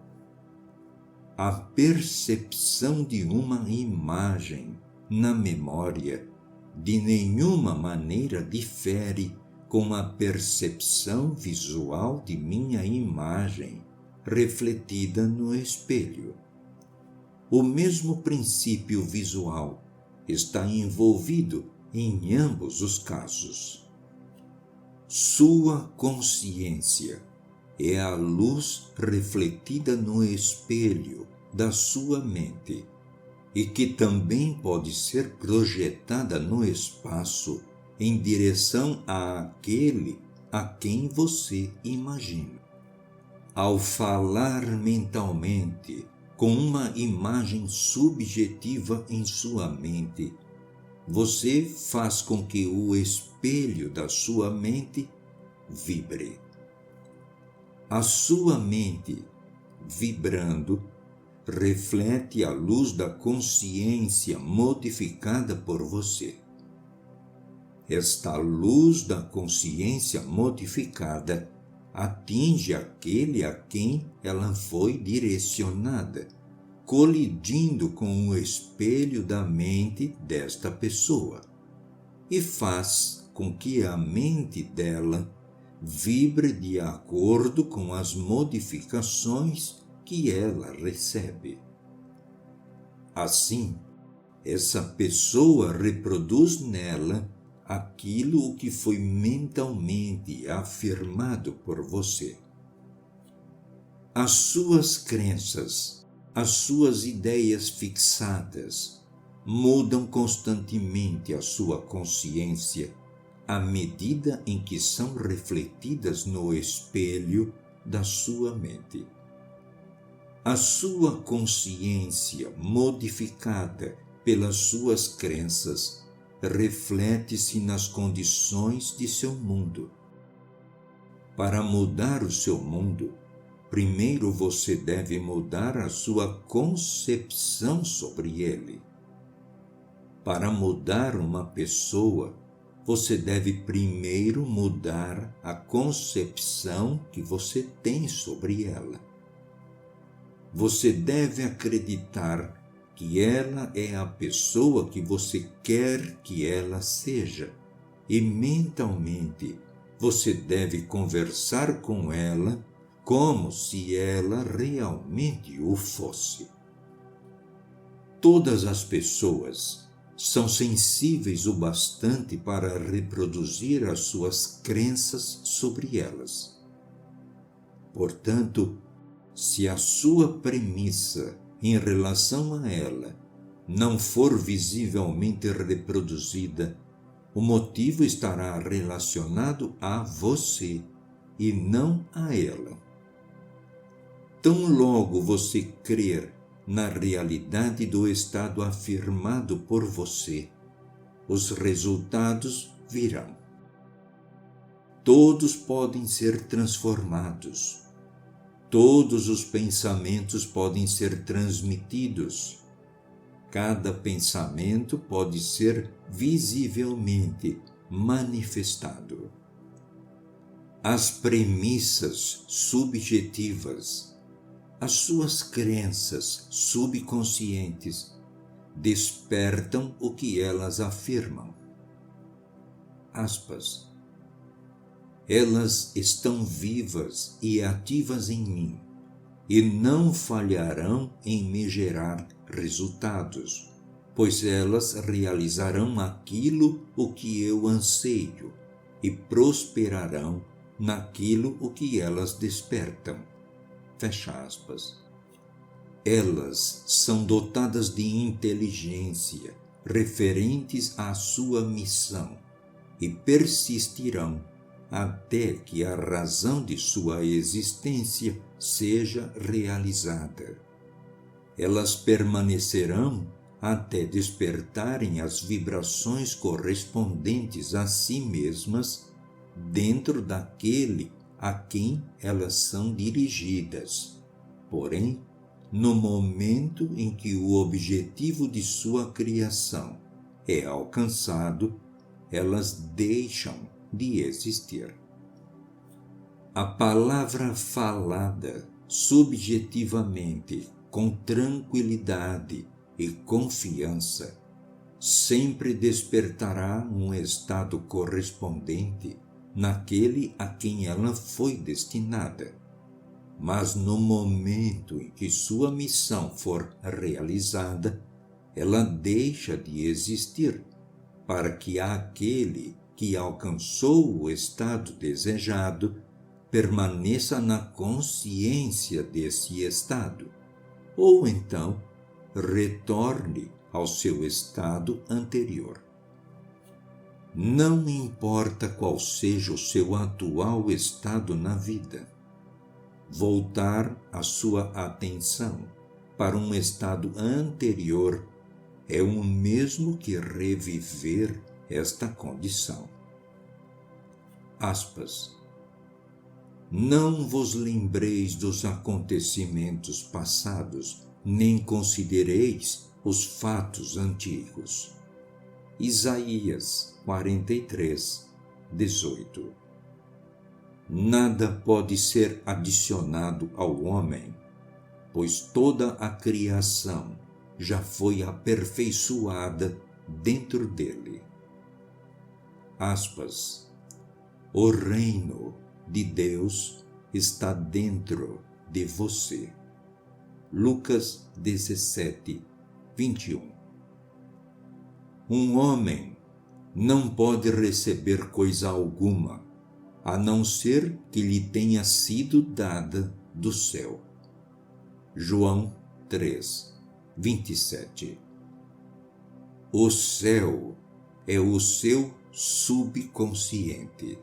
A percepção de uma imagem na memória de nenhuma maneira difere com a percepção visual de minha imagem refletida no espelho. O mesmo princípio visual está envolvido em ambos os casos. Sua consciência é a luz refletida no espelho da sua mente e que também pode ser projetada no espaço em direção àquele a quem você imagina. Ao falar mentalmente com uma imagem subjetiva em sua mente, você faz com que o espelho da sua mente vibre. A sua mente, vibrando, reflete a luz da consciência modificada por você. Esta luz da consciência modificada atinge aquele a quem ela foi direcionada, colidindo com o espelho da mente desta pessoa, e faz com que a mente dela vibre de acordo com as modificações que ela recebe. Assim, essa pessoa reproduz nela aquilo o que foi mentalmente afirmado por você. As suas crenças, as suas ideias fixadas, mudam constantemente a sua consciência à medida em que são refletidas no espelho da sua mente. A sua consciência modificada pelas suas crenças reflete-se nas condições de seu mundo. Para mudar o seu mundo, primeiro você deve mudar a sua concepção sobre ele. Para mudar uma pessoa, você deve primeiro mudar a concepção que você tem sobre ela. você deve acreditar que ela é a pessoa que você quer que ela seja, e mentalmente você deve conversar com ela como se ela realmente o fosse. Todas as pessoas são sensíveis o bastante para reproduzir as suas crenças sobre elas. Portanto, se a sua premissa em relação a ela não for visivelmente reproduzida, o motivo estará relacionado a você e não a ela. Tão logo você crer na realidade do estado afirmado por você, os resultados virão. Todos podem ser transformados. Todos os pensamentos podem ser transmitidos. Cada pensamento pode ser visivelmente manifestado. As premissas subjetivas, as suas crenças subconscientes, despertam o que elas afirmam. Aspas. Elas estão vivas e ativas em mim, e não falharão em me gerar resultados, pois elas realizarão aquilo o que eu anseio e prosperarão naquilo o que elas despertam. Fecha aspas. Elas são dotadas de inteligência referentes à sua missão e persistirão até que a razão de sua existência seja realizada. Elas permanecerão até despertarem as vibrações correspondentes a si mesmas dentro daquele a quem elas são dirigidas. Porém, no momento em que o objetivo de sua criação é alcançado, elas deixam de existir. A palavra falada subjetivamente, com tranquilidade e confiança, sempre despertará um estado correspondente naquele a quem ela foi destinada. Mas no momento em que sua missão for realizada, ela deixa de existir, para que aquele que alcançou o estado desejado permaneça na consciência desse estado, ou então retorne ao seu estado anterior. Não importa qual seja o seu atual estado na vida, voltar a sua atenção para um estado anterior é o mesmo que reviver esta condição. Aspas. Não vos lembreis dos acontecimentos passados, nem considereis os fatos antigos. Isaías 43, 18. Nada pode ser adicionado ao homem, pois toda a criação já foi aperfeiçoada dentro dele. Aspas. O reino de Deus está dentro de você. Lucas 17, 21. Um homem não pode receber coisa alguma, a não ser que lhe tenha sido dada do céu. João 3, 27. O céu é o seu subconsciente.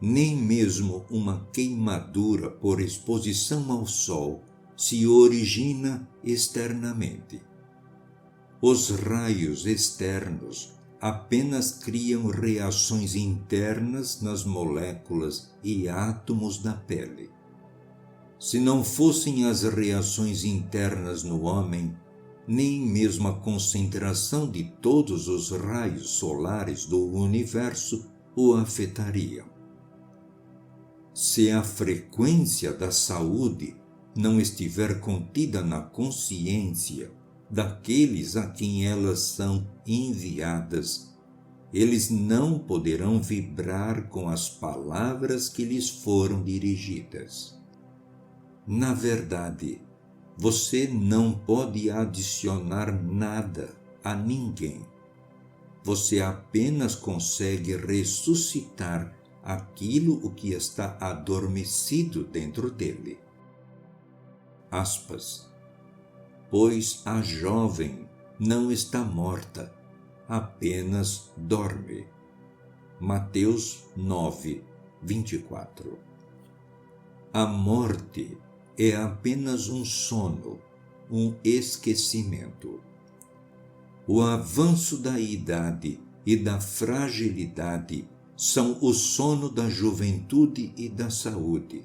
Nem mesmo uma queimadura por exposição ao sol se origina externamente. Os raios externos apenas criam reações internas nas moléculas e átomos da pele. Se não fossem as reações internas no homem, nem mesmo a concentração de todos os raios solares do universo o afetariam. Se a frequência da saúde não estiver contida na consciência daqueles a quem elas são enviadas, eles não poderão vibrar com as palavras que lhes foram dirigidas. Na verdade, você não pode adicionar nada a ninguém. Você apenas consegue ressuscitar aquilo o que está adormecido dentro dele. Aspas. Pois a jovem não está morta, apenas dorme. Mateus 9, 24. A morte é apenas um sono, um esquecimento. O avanço da idade e da fragilidade são o sono da juventude e da saúde,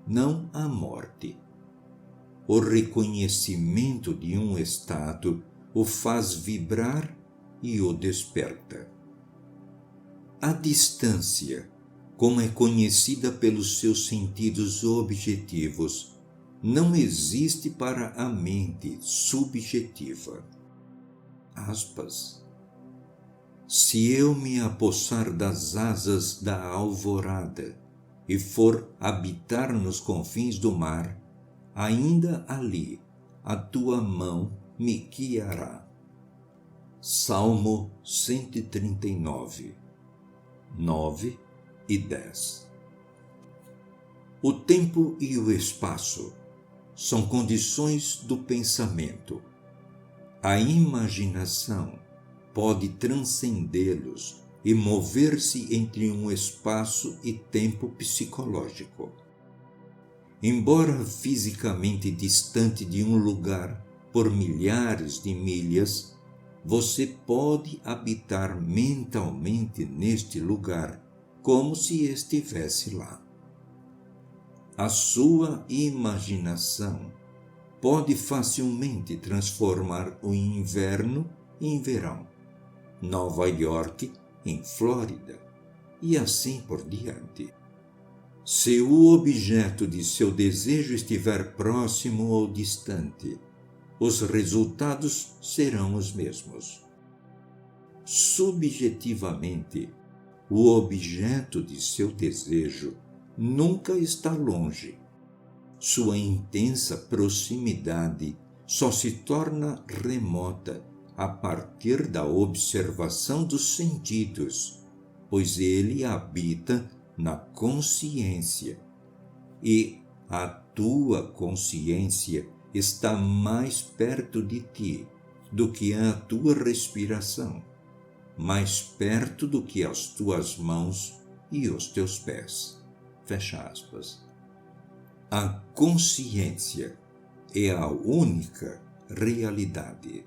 não a morte. O reconhecimento de um estado o faz vibrar e o desperta. A distância, como é conhecida pelos seus sentidos objetivos, não existe para a mente subjetiva. Aspas. Se eu me apossar das asas da alvorada e for habitar nos confins do mar, ainda ali a tua mão me guiará. Salmo 139, 9 e 10. O tempo e o espaço são condições do pensamento. A imaginação pode transcendê-los e mover-se entre um espaço e tempo psicológico. Embora fisicamente distante de um lugar por milhares de milhas, você pode habitar mentalmente neste lugar como se estivesse lá. A sua imaginação pode facilmente transformar o inverno em verão, Nova York em Flórida, e assim por diante. Se o objeto de seu desejo estiver próximo ou distante, os resultados serão os mesmos. Subjetivamente, o objeto de seu desejo nunca está longe. Sua intensa proximidade só se torna remota a partir da observação dos sentidos, pois ele habita na consciência, e a tua consciência está mais perto de ti do que a tua respiração, mais perto do que as tuas mãos e os teus pés. Fecha aspas. A consciência é a única realidade.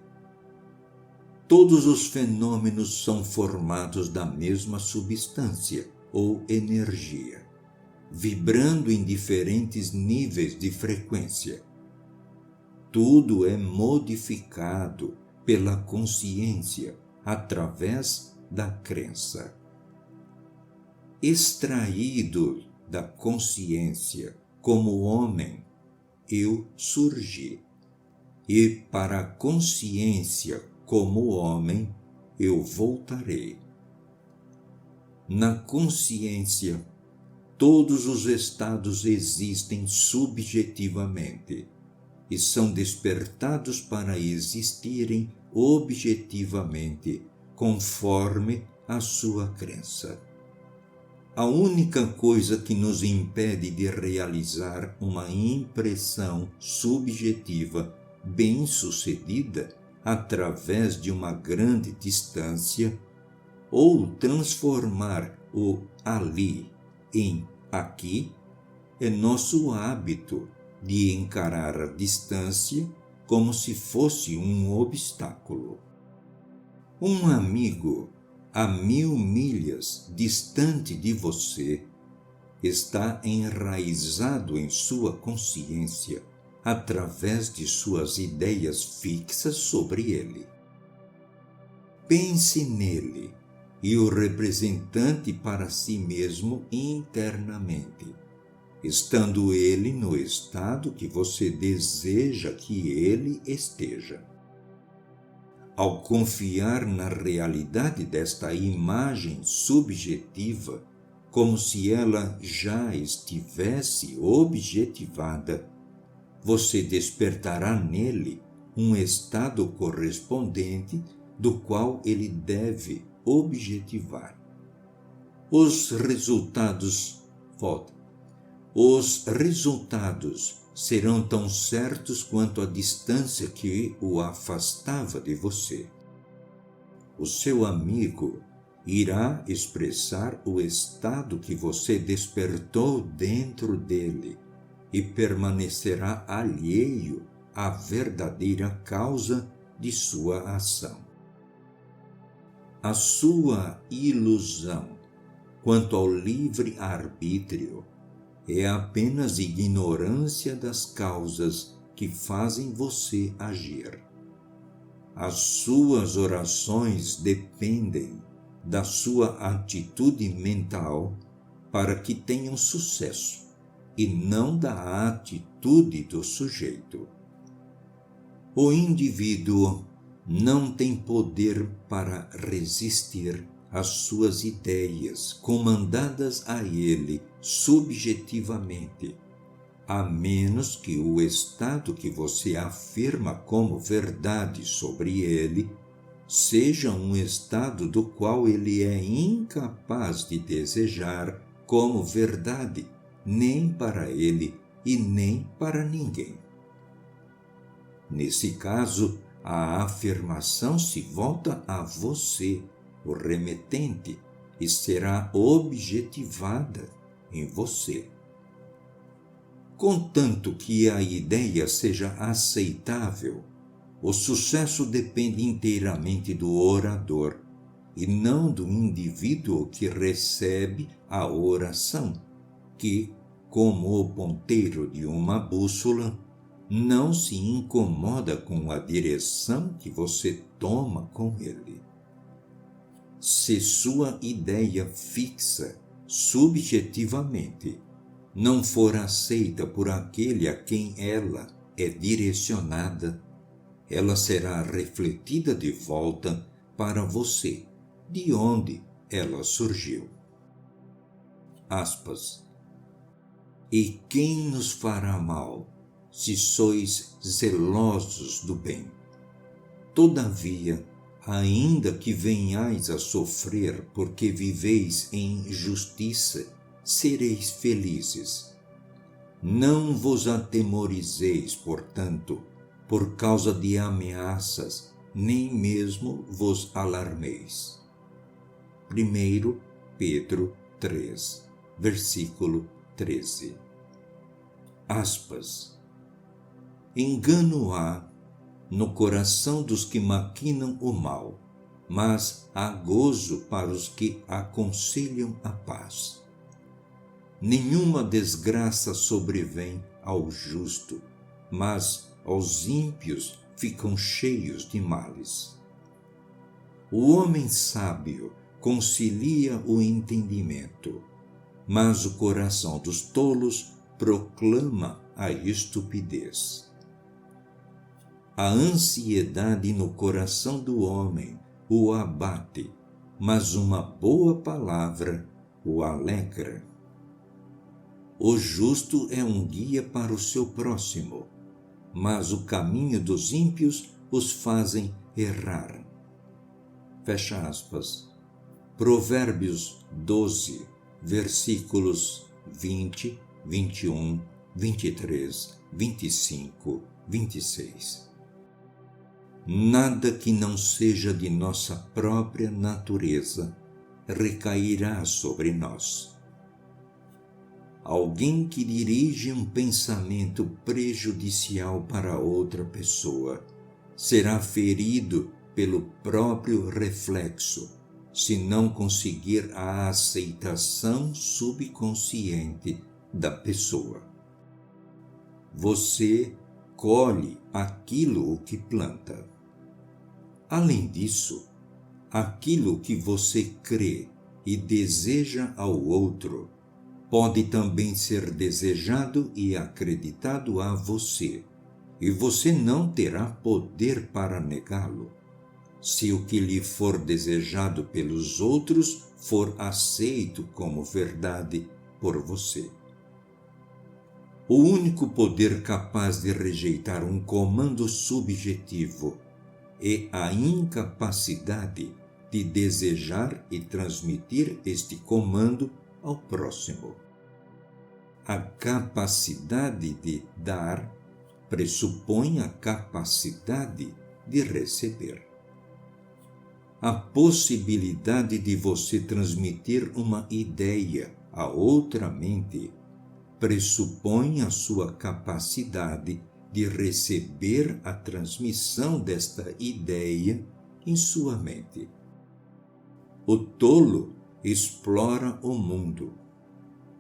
Todos os fenômenos são formados da mesma substância ou energia, vibrando em diferentes níveis de frequência. Tudo é modificado pela consciência através da crença. Extraído da consciência como homem, eu surgi, e para a consciência como homem eu voltarei. Na consciência, todos os estados existem subjetivamente e são despertados para existirem objetivamente, conforme a sua crença. A única coisa que nos impede de realizar uma impressão subjetiva bem-sucedida através de uma grande distância, ou transformar o ali em aqui, é nosso hábito de encarar a distância como se fosse um obstáculo. Um amigo a 1000 milhas distante de você está enraizado em sua consciência através de suas ideias fixas sobre ele. Pense nele e o representante para si mesmo internamente, estando ele no estado que você deseja que ele esteja. Ao confiar na realidade desta imagem subjetiva, como se ela já estivesse objetivada, você despertará nele um estado correspondente do qual ele deve objetivar. Os resultados serão tão certos quanto a distância que o afastava de você. O seu amigo irá expressar o estado que você despertou dentro dele e permanecerá alheio à verdadeira causa de sua ação. A sua ilusão quanto ao livre-arbítrio é apenas ignorância das causas que fazem você agir. As suas orações dependem da sua atitude mental para que tenham sucesso, e não da atitude do sujeito. O indivíduo não tem poder para resistir às suas ideias comandadas a ele subjetivamente, a menos que o estado que você afirma como verdade sobre ele seja um estado do qual ele é incapaz de desejar como verdade, nem para ele e nem para ninguém. Nesse caso, a afirmação se volta a você, o remetente, e será objetivada em você. Contanto que a ideia seja aceitável, o sucesso depende inteiramente do orador e não do indivíduo que recebe a oração, que, como o ponteiro de uma bússola, não se incomoda com a direção que você toma com ele. Se sua ideia fixa subjetivamente não for aceita por aquele a quem ela é direcionada, ela será refletida de volta para você, de onde ela surgiu. Aspas. E quem nos fará mal, se sois zelosos do bem? Todavia, ainda que venhais a sofrer porque viveis em justiça, sereis felizes. Não vos atemorizeis, portanto, por causa de ameaças, nem mesmo vos alarmeis. 1 Pedro 3, versículo 13. Aspas. Engano há no coração dos que maquinam o mal, mas há gozo para os que aconselham a paz. Nenhuma desgraça sobrevém ao justo, mas aos ímpios ficam cheios de males. O homem sábio concilia o entendimento, mas o coração dos tolos proclama a estupidez. A ansiedade no coração do homem o abate, mas uma boa palavra o alegra. O justo é um guia para o seu próximo, mas o caminho dos ímpios os fazem errar. Fecha aspas. Provérbios 12, versículos 20, 21, 23, 25, 26. Nada que não seja de nossa própria natureza recairá sobre nós. Alguém que dirige um pensamento prejudicial para outra pessoa será ferido pelo próprio reflexo, se não conseguir a aceitação subconsciente da pessoa. Você colhe aquilo que planta. Além disso, aquilo que você crê e deseja ao outro pode também ser desejado e acreditado a você, e você não terá poder para negá-lo, se o que lhe for desejado pelos outros for aceito como verdade por você. O único poder capaz de rejeitar um comando subjetivo é a incapacidade de desejar e transmitir este comando ao próximo. A capacidade de dar pressupõe a capacidade de receber. A possibilidade de você transmitir uma ideia a outra mente pressupõe a sua capacidade de receber a transmissão desta ideia em sua mente. O tolo explora o mundo,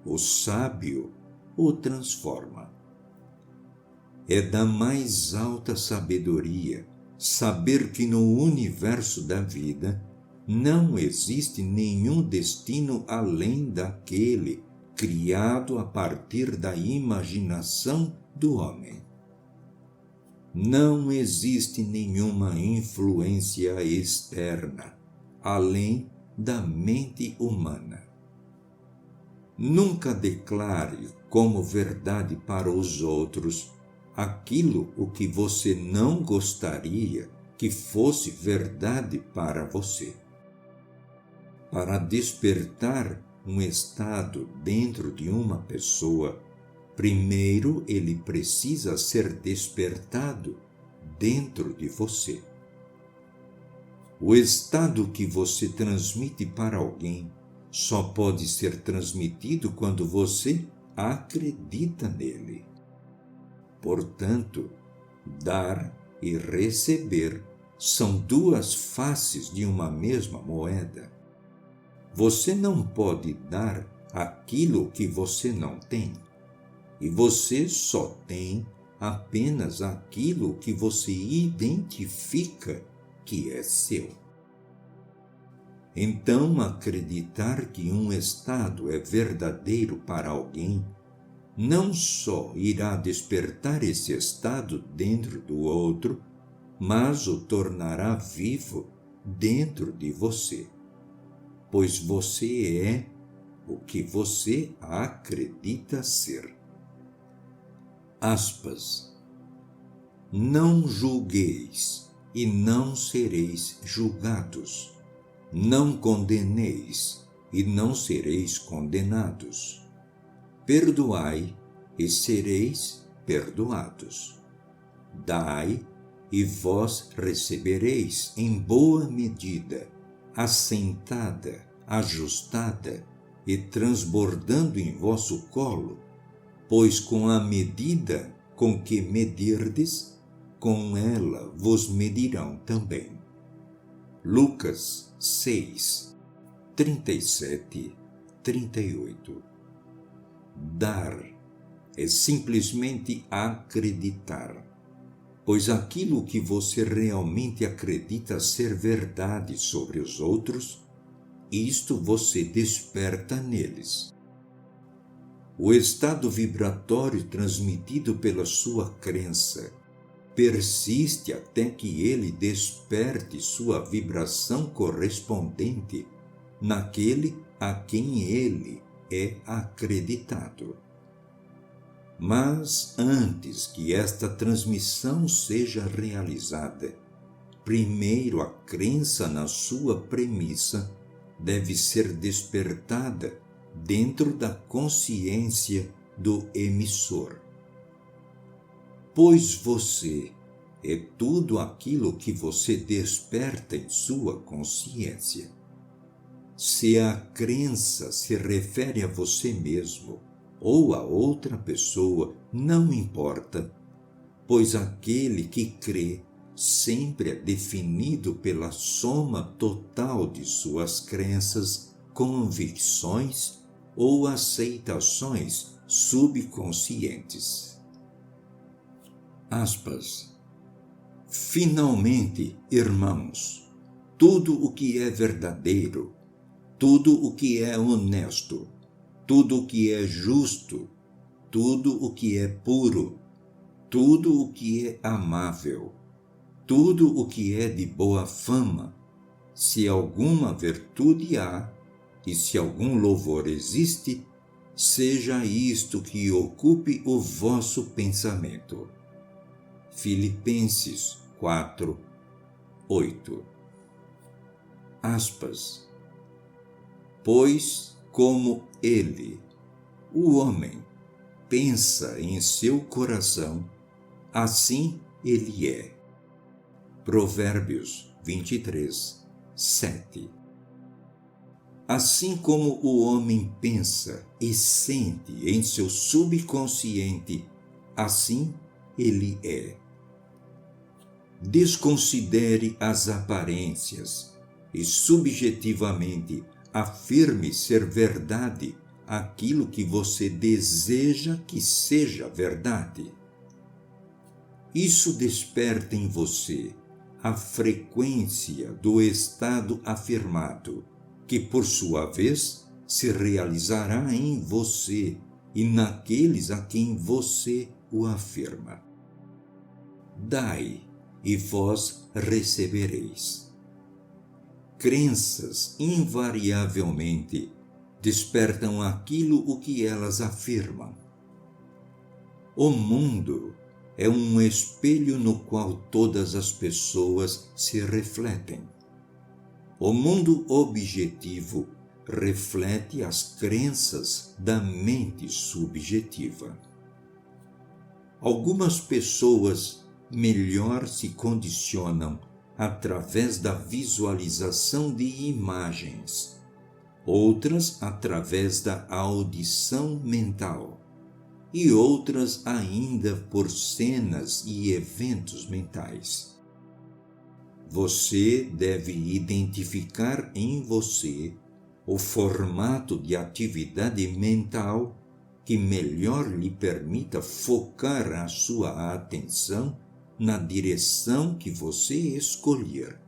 o sábio o transforma. É da mais alta sabedoria saber que no universo da vida não existe nenhum destino além daquele criado a partir da imaginação do homem. Não existe nenhuma influência externa, além da mente humana. Nunca declare como verdade para os outros aquilo o que você não gostaria que fosse verdade para você. Para despertar um estado dentro de uma pessoa, primeiro ele precisa ser despertado dentro de você. O estado que você transmite para alguém só pode ser transmitido quando você acredita nele. Portanto, dar e receber são duas faces de uma mesma moeda. Você não pode dar aquilo que você não tem, e você só tem apenas aquilo que você identifica que é seu. Então, acreditar que um estado é verdadeiro para alguém não só irá despertar esse estado dentro do outro, mas o tornará vivo dentro de você, pois você é o que você acredita ser. Aspas. Não julgueis e não sereis julgados. Não condeneis e não sereis condenados. Perdoai e sereis perdoados. Dai e vós recebereis em boa medida, assentada, ajustada e transbordando em vosso colo, pois com a medida com que medirdes, com ela vos medirão também. Lucas 6, 37, 38. Dar é simplesmente acreditar, pois aquilo que você realmente acredita ser verdade sobre os outros, isto você desperta neles. O estado vibratório transmitido pela sua crença persiste até que ele desperte sua vibração correspondente naquele a quem ele é acreditado. Mas antes que esta transmissão seja realizada, primeiro a crença na sua premissa deve ser despertada dentro da consciência do emissor. Pois você é tudo aquilo que você desperta em sua consciência. Se a crença se refere a você mesmo ou a outra pessoa, não importa, pois aquele que crê sempre é definido pela soma total de suas crenças, convicções ou aceitações subconscientes. Aspas. Finalmente, irmãos, tudo o que é verdadeiro, tudo o que é honesto, tudo o que é justo, tudo o que é puro, tudo o que é amável, tudo o que é de boa fama, se alguma virtude há, e se algum louvor existe, seja isto que ocupe o vosso pensamento. Filipenses 4, 8. Aspas. Pois como ele, o homem, pensa em seu coração, assim ele é. Provérbios 23, 7. Assim como o homem pensa e sente em seu subconsciente, assim ele é. Desconsidere as aparências e subjetivamente afirme ser verdade aquilo que você deseja que seja verdade. Isso desperta em você a frequência do estado afirmado, que por sua vez se realizará em você e naqueles a quem você o afirma. Dai, e vós recebereis. Crenças invariavelmente despertam aquilo o que elas afirmam. O mundo é um espelho no qual todas as pessoas se refletem. O mundo objetivo reflete as crenças da mente subjetiva. Algumas pessoas melhor se condicionam através da visualização de imagens, outras através da audição mental e outras ainda por cenas e eventos mentais. Você deve identificar em você o formato de atividade mental que melhor lhe permita focar a sua atenção na direção que você escolher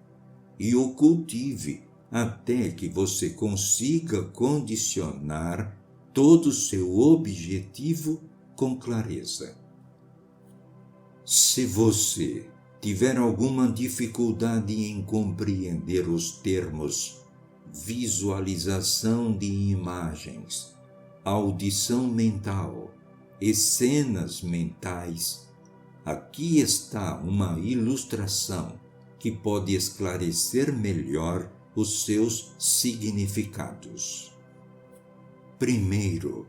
e o cultive até que você consiga condicionar todo o seu objetivo com clareza. Se você tiver alguma dificuldade em compreender os termos visualização de imagens, audição mental e cenas mentais, aqui está uma ilustração que pode esclarecer melhor os seus significados. Primeiro,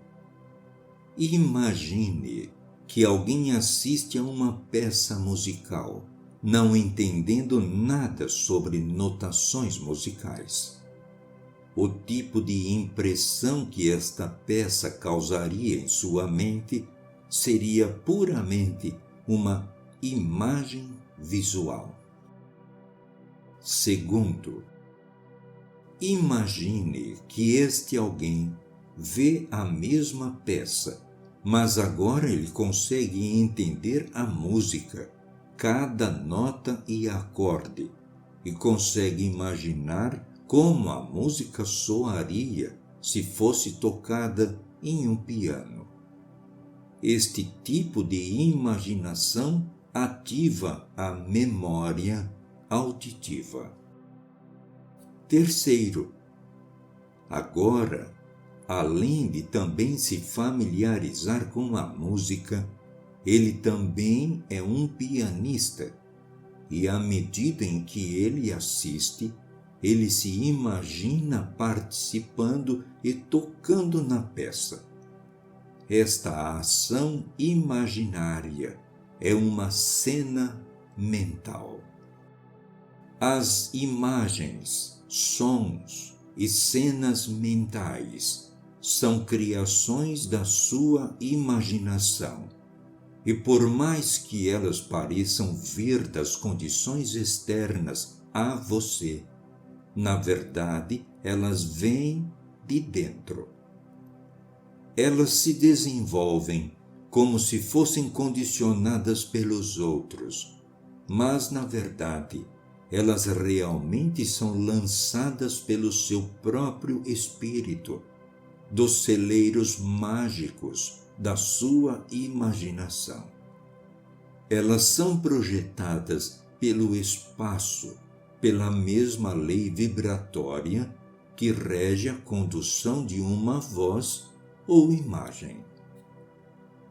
imagine que alguém assiste a uma peça musical, não entendendo nada sobre notações musicais. O tipo de impressão que esta peça causaria em sua mente seria puramente uma imagem visual. Segundo, imagine que este alguém vê a mesma peça, mas agora ele consegue entender a música, cada nota e acorde, e consegue imaginar como a música soaria se fosse tocada em um piano. Este tipo de imaginação ativa a memória auditiva. Terceiro, agora, além de também se familiarizar com a música, ele também é um pianista, e à medida em que ele assiste, ele se imagina participando e tocando na peça. Esta ação imaginária é uma cena mental. As imagens, sons e cenas mentais são criações da sua imaginação. E por mais que elas pareçam vir das condições externas a você, na verdade, elas vêm de dentro. Elas se desenvolvem como se fossem condicionadas pelos outros, mas, na verdade, elas realmente são lançadas pelo seu próprio espírito, dos celeiros mágicos da sua imaginação. Elas são projetadas pelo espaço, pela mesma lei vibratória que rege a condução de uma voz ou imagem.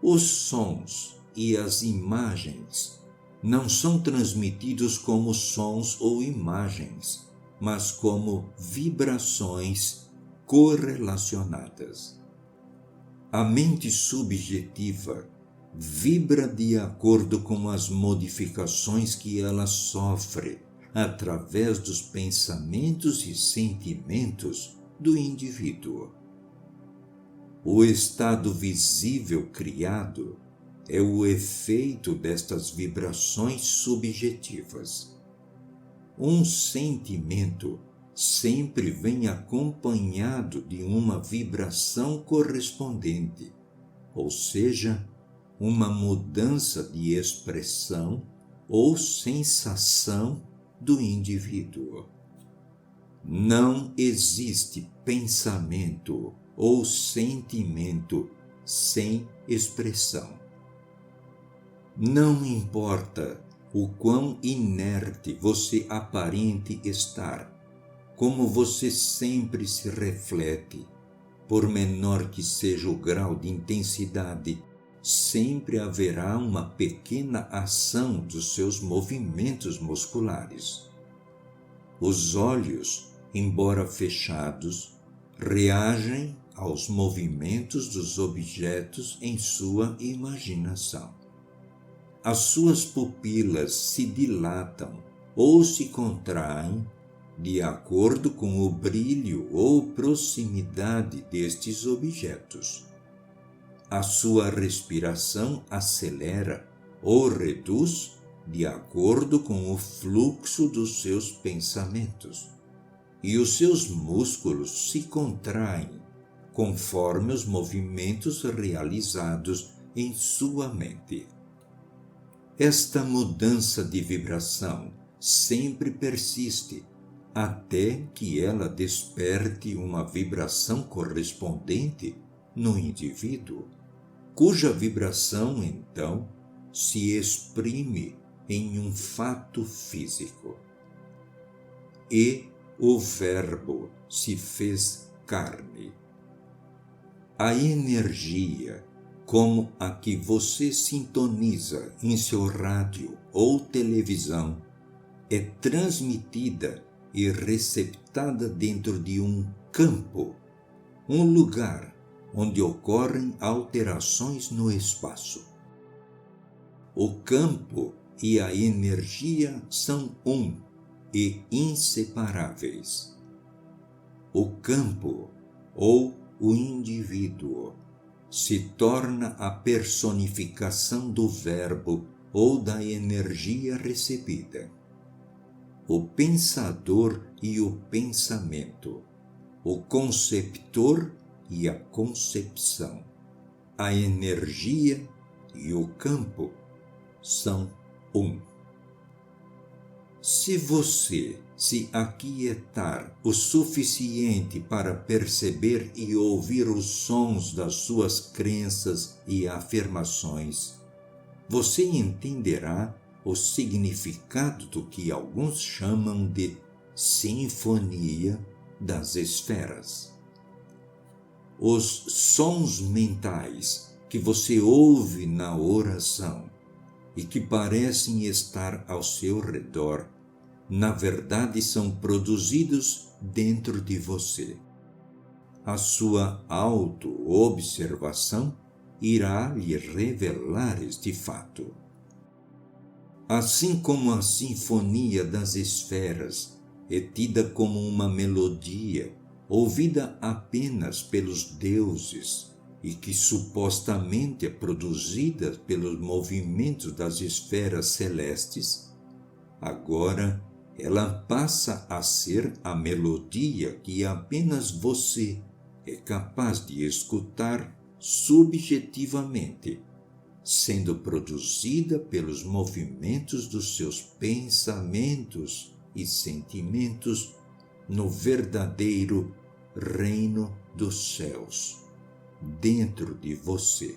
Os sons e as imagens não são transmitidos como sons ou imagens, mas como vibrações correlacionadas. A mente subjetiva vibra de acordo com as modificações que ela sofre através dos pensamentos e sentimentos do indivíduo. O estado visível criado é o efeito destas vibrações subjetivas. Um sentimento sempre vem acompanhado de uma vibração correspondente, ou seja, uma mudança de expressão ou sensação do indivíduo. Não existe pensamento ou sentimento sem expressão. Não importa o quão inerte você aparente estar, como você sempre se reflete, por menor que seja o grau de intensidade, sempre haverá uma pequena ação dos seus movimentos musculares. Os olhos, embora fechados, reagem aos movimentos dos objetos em sua imaginação. As suas pupilas se dilatam ou se contraem de acordo com o brilho ou proximidade destes objetos. A sua respiração acelera ou reduz de acordo com o fluxo dos seus pensamentos, e os seus músculos se contraem conforme os movimentos realizados em sua mente. Esta mudança de vibração sempre persiste até que ela desperte uma vibração correspondente no indivíduo, cuja vibração, então, se exprime em um fato físico. E o Verbo se fez carne. A energia, como a que você sintoniza em seu rádio ou televisão, é transmitida e receptada dentro de um campo, um lugar onde ocorrem alterações no espaço. O campo e a energia são um e inseparáveis. O campo, ou o indivíduo, se torna a personificação do verbo ou da energia recebida. O pensador e o pensamento, o conceptor e a concepção, a energia e o campo são um. Se você se aquietar o suficiente para perceber e ouvir os sons das suas crenças e afirmações, você entenderá o significado do que alguns chamam de sinfonia das esferas. Os sons mentais que você ouve na oração e que parecem estar ao seu redor, na verdade são produzidos dentro de você. A sua auto-observação irá lhe revelar este fato. Assim como a sinfonia das esferas é tida como uma melodia ouvida apenas pelos deuses e que supostamente é produzida pelos movimentos das esferas celestes, agora ela passa a ser a melodia que apenas você é capaz de escutar subjetivamente, sendo produzida pelos movimentos dos seus pensamentos e sentimentos no verdadeiro reino dos céus dentro de você.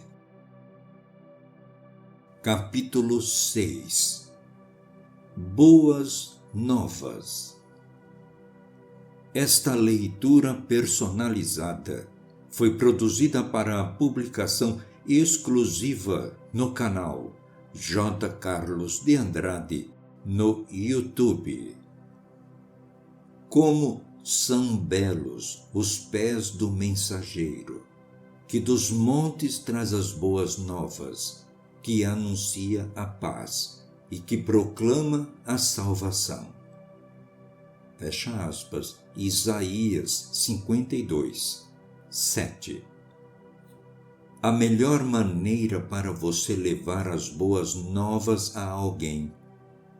Capítulo 6. Boas Novas. Esta leitura personalizada foi produzida para a publicação exclusiva no canal J. Carlos de Andrade no YouTube. Como são belos os pés do mensageiro, que dos montes traz as boas novas, que anuncia a paz e que proclama a salvação. Fecha aspas, Isaías 52, 7. A melhor maneira para você levar as boas novas a alguém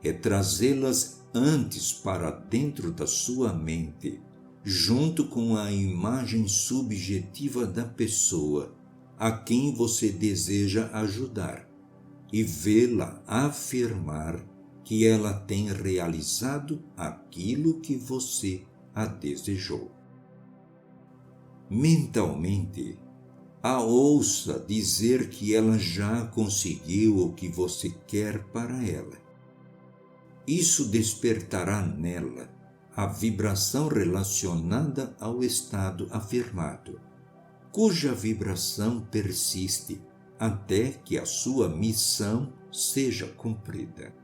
é trazê-las antes para dentro da sua mente, junto com a imagem subjetiva da pessoa a quem você deseja ajudar, e vê-la afirmar que ela tem realizado aquilo que você a desejou. Mentalmente, a ouça dizer que ela já conseguiu o que você quer para ela. Isso despertará nela a vibração relacionada ao estado afirmado, cuja vibração persiste até que a sua missão seja cumprida.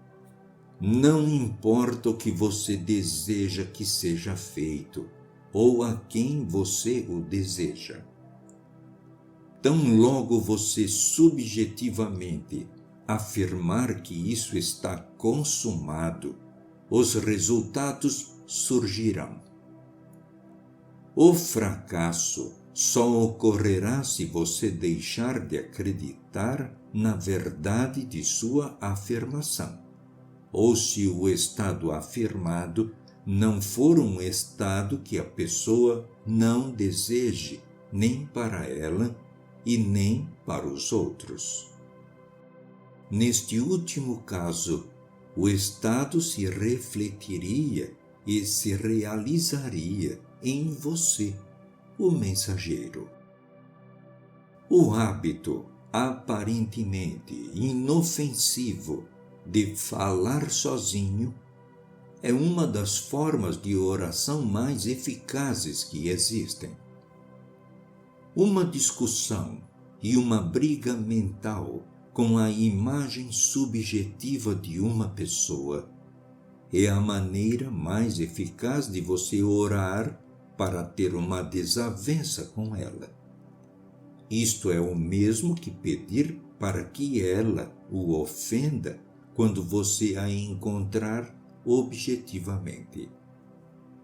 Não importa o que você deseja que seja feito ou a quem você o deseja. Tão logo você subjetivamente afirmar que isso está consumado, os resultados surgirão. O fracasso só ocorrerá se você deixar de acreditar na verdade de sua afirmação, ou se o estado afirmado não for um estado que a pessoa não deseje nem para ela e nem para os outros. Neste último caso, o estado se refletiria e se realizaria em você, o mensageiro. O hábito aparentemente inofensivo de falar sozinho é uma das formas de oração mais eficazes que existem. Uma discussão e uma briga mental com a imagem subjetiva de uma pessoa é a maneira mais eficaz de você orar para ter uma desavença com ela. Isto é o mesmo que pedir para que ela o ofenda quando você a encontrar objetivamente.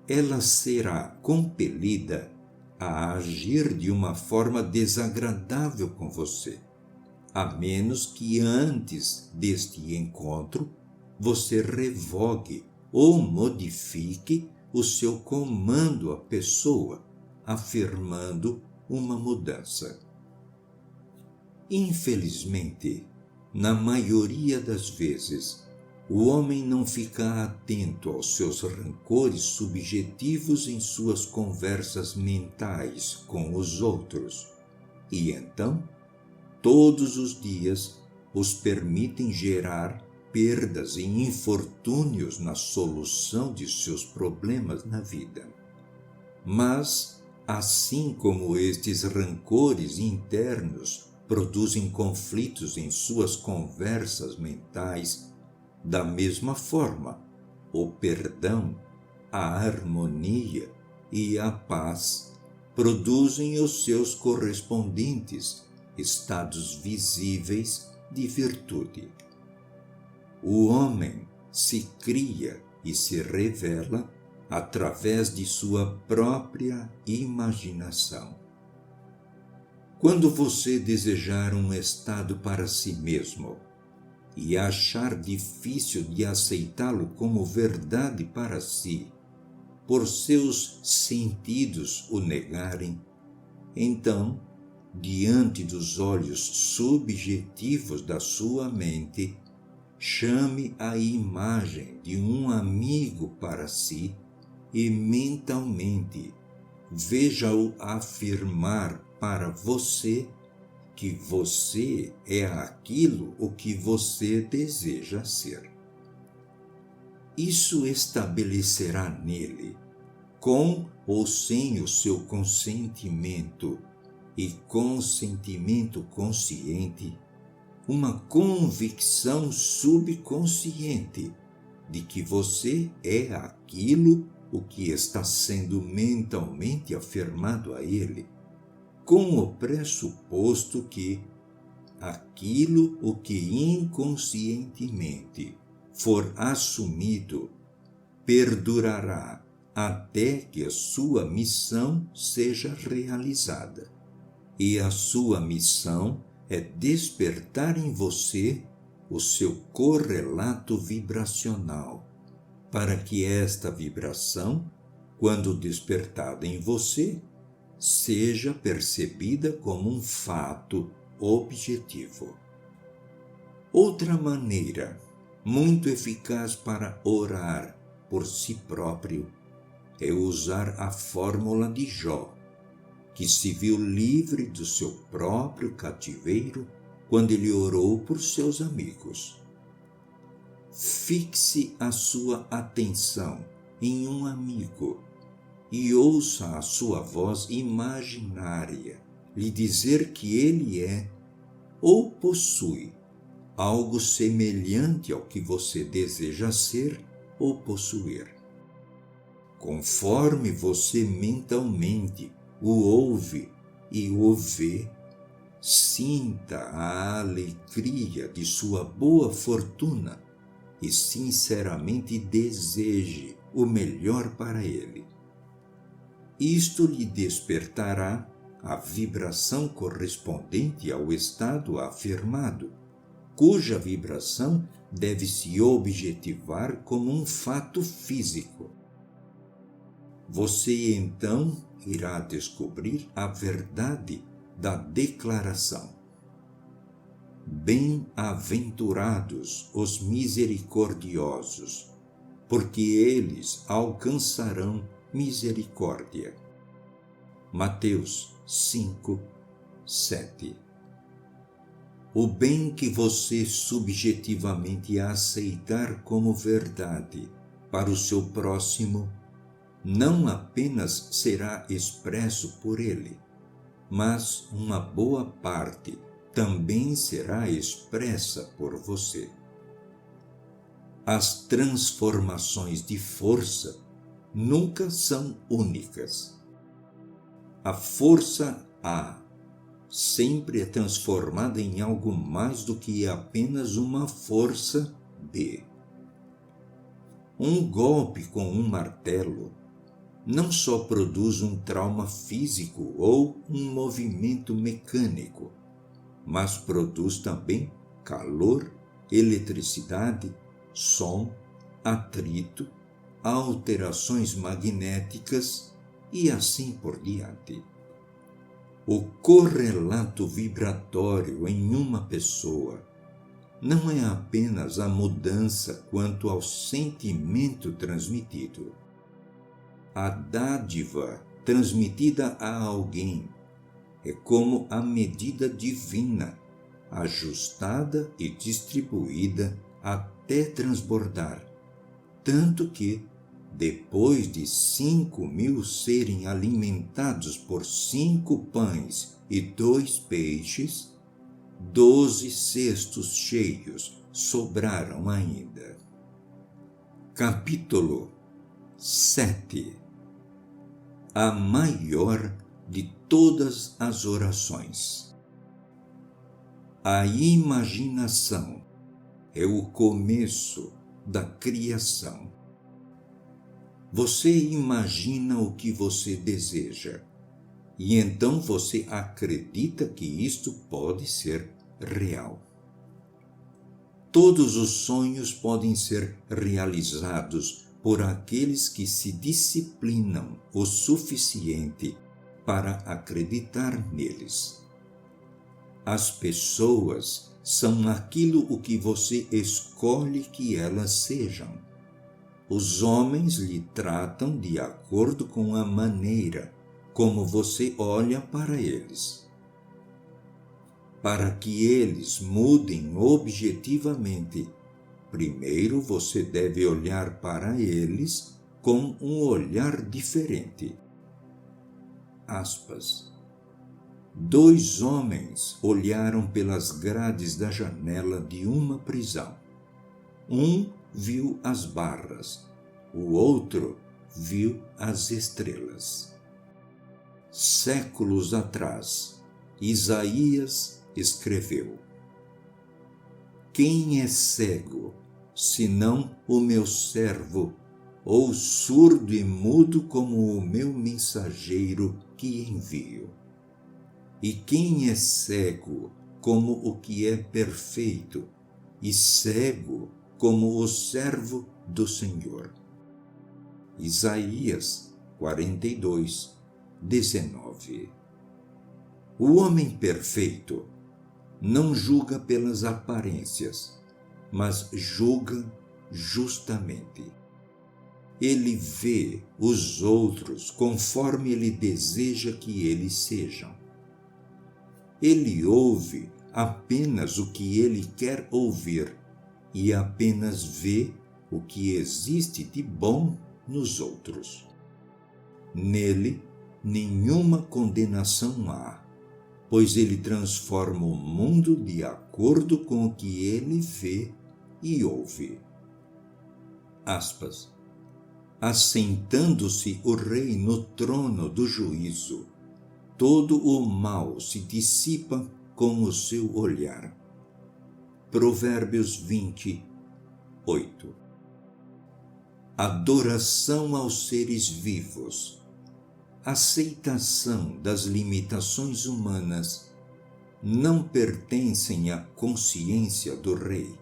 Ela será compelida a agir de uma forma desagradável com você, a menos que antes deste encontro você revogue ou modifique o seu comando à pessoa, afirmando uma mudança. Infelizmente, na maioria das vezes, o homem não fica atento aos seus rancores subjetivos em suas conversas mentais com os outros, e então, todos os dias, os permitem gerar perdas e infortúnios na solução de seus problemas na vida. Mas, assim como estes rancores internos produzem conflitos em suas conversas mentais, da mesma forma, o perdão, a harmonia e a paz produzem os seus correspondentes estados visíveis de virtude. O homem se cria e se revela através de sua própria imaginação. Quando você desejar um estado para si mesmo e achar difícil de aceitá-lo como verdade para si, por seus sentidos o negarem, então, diante dos olhos subjetivos da sua mente, chame a imagem de um amigo para si e mentalmente veja-o afirmar para você que você é aquilo o que você deseja ser. Isso estabelecerá nele, com ou sem o seu consentimento e consentimento consciente, uma convicção subconsciente de que você é aquilo o que está sendo mentalmente afirmado a ele, com o pressuposto que aquilo o que inconscientemente for assumido perdurará até que a sua missão seja realizada. E a sua missão é despertar em você o seu correlato vibracional, para que esta vibração, quando despertada em você, seja percebida como um fato objetivo. Outra maneira muito eficaz para orar por si próprio é usar a fórmula de Jó, que se viu livre do seu próprio cativeiro quando ele orou por seus amigos. Fixe a sua atenção em um amigo e ouça a sua voz imaginária lhe dizer que ele é ou possui algo semelhante ao que você deseja ser ou possuir. Conforme você mentalmente o ouve e o vê, sinta a alegria de sua boa fortuna e sinceramente deseje o melhor para ele. Isto lhe despertará a vibração correspondente ao estado afirmado, cuja vibração deve se objetivar como um fato físico. Você então irá descobrir a verdade da declaração. Bem-aventurados os misericordiosos, porque eles alcançarão misericórdia. Mateus 5, 7. O bem que você subjetivamente aceitar como verdade para o seu próximo não apenas será expresso por ele, mas uma boa parte também será expressa por você. As transformações de força nunca são únicas. A força A sempre é transformada em algo mais do que apenas uma força B. Um golpe com um martelo não só produz um trauma físico ou um movimento mecânico, mas produz também calor, eletricidade, som, atrito, alterações magnéticas e assim por diante. O correlato vibratório em uma pessoa não é apenas a mudança quanto ao sentimento transmitido. A dádiva transmitida a alguém é como a medida divina, ajustada e distribuída até transbordar, tanto que, depois de 5.000 serem alimentados por 5 pães e 2 peixes, 12 cestos cheios sobraram ainda. Capítulo 7. A maior de todas as orações. A imaginação é o começo da criação. Você imagina o que você deseja, e então você acredita que isto pode ser real. Todos os sonhos podem ser realizados por aqueles que se disciplinam o suficiente para acreditar neles. As pessoas são aquilo o que você escolhe que elas sejam. Os homens lhe tratam de acordo com a maneira como você olha para eles. Para que eles mudem objetivamente, primeiro você deve olhar para eles com um olhar diferente. Aspas. 2 homens olharam pelas grades da janela de uma prisão. Um viu as barras, o outro viu as estrelas. Séculos atrás, Isaías escreveu: Quem é cego, senão o meu servo, ou surdo e mudo como o meu mensageiro que envio? E quem é cego como o que é perfeito, e cego como o servo do Senhor? Isaías 42, 19. O homem perfeito não julga pelas aparências, mas julga justamente. Ele vê os outros conforme ele deseja que eles sejam. Ele ouve apenas o que ele quer ouvir e apenas vê o que existe de bom nos outros. Nele, nenhuma condenação há, pois ele transforma o mundo de acordo com o que ele vê e ouve. Aspas. Assentando-se o rei no trono do juízo, todo o mal se dissipa com o seu olhar. Provérbios 20, 8. Adoração aos seres vivos, aceitação das limitações humanas não pertencem à consciência do rei,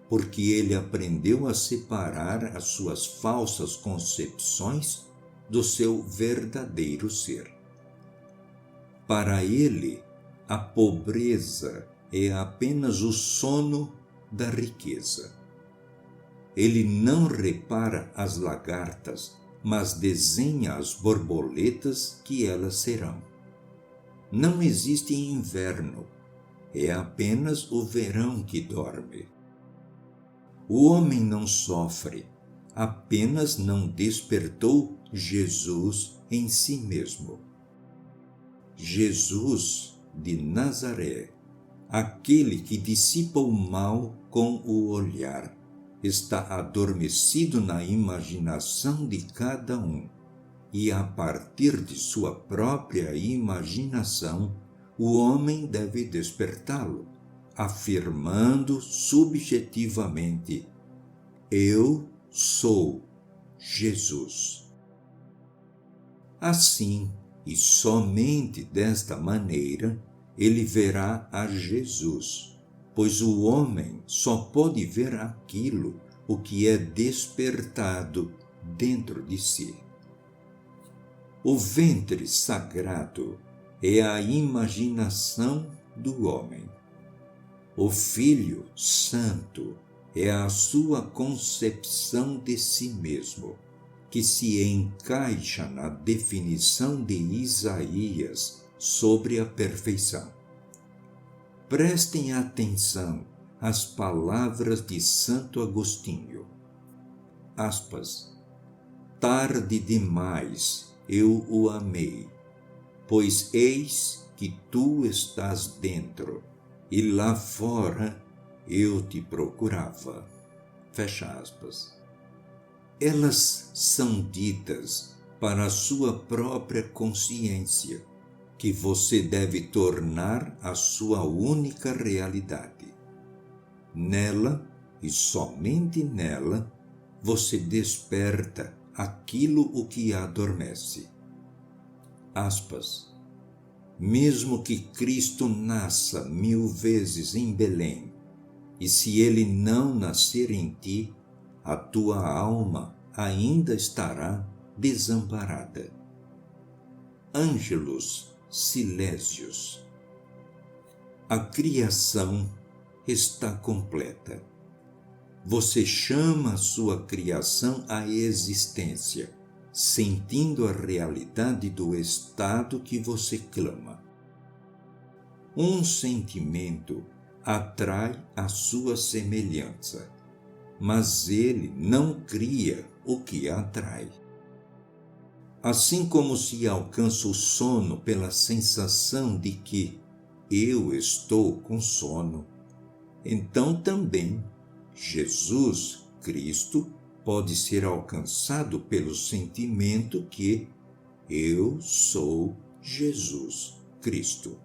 porque ele aprendeu a separar as suas falsas concepções do seu verdadeiro ser. Para ele, a pobreza é apenas o sono da riqueza. Ele não repara as lagartas, mas desenha as borboletas que elas serão. Não existe inverno, é apenas o verão que dorme. O homem não sofre, apenas não despertou Jesus em si mesmo. Jesus de Nazaré, aquele que dissipa o mal com o olhar, está adormecido na imaginação de cada um, e a partir de sua própria imaginação, o homem deve despertá-lo, afirmando subjetivamente: Eu sou Jesus. Assim, e somente desta maneira, ele verá a Jesus, pois o homem só pode ver aquilo o que é despertado dentro de si. O ventre sagrado é a imaginação do homem. O Filho Santo é a sua concepção de si mesmo, que se encaixa na definição de Isaías sobre a perfeição. Prestem atenção às palavras de Santo Agostinho. Aspas. Tarde demais eu o amei, pois eis que tu estás dentro, e lá fora eu te procurava. Fecha aspas. Elas são ditas para a sua própria consciência, que você deve tornar a sua única realidade. Nela, e somente nela, você desperta aquilo o que adormece. Aspas. Mesmo que Cristo nasça 1000 vezes em Belém, e se ele não nascer em ti, a tua alma ainda estará desamparada. Ângelus Silésios. A criação está completa. Você chama a sua criação à existência, sentindo a realidade do estado que você clama. Um sentimento atrai a sua semelhança, mas ele não cria o que atrai. Assim como se alcança o sono pela sensação de que eu estou com sono, então também Jesus Cristo pode ser alcançado pelo sentimento que eu sou Jesus Cristo.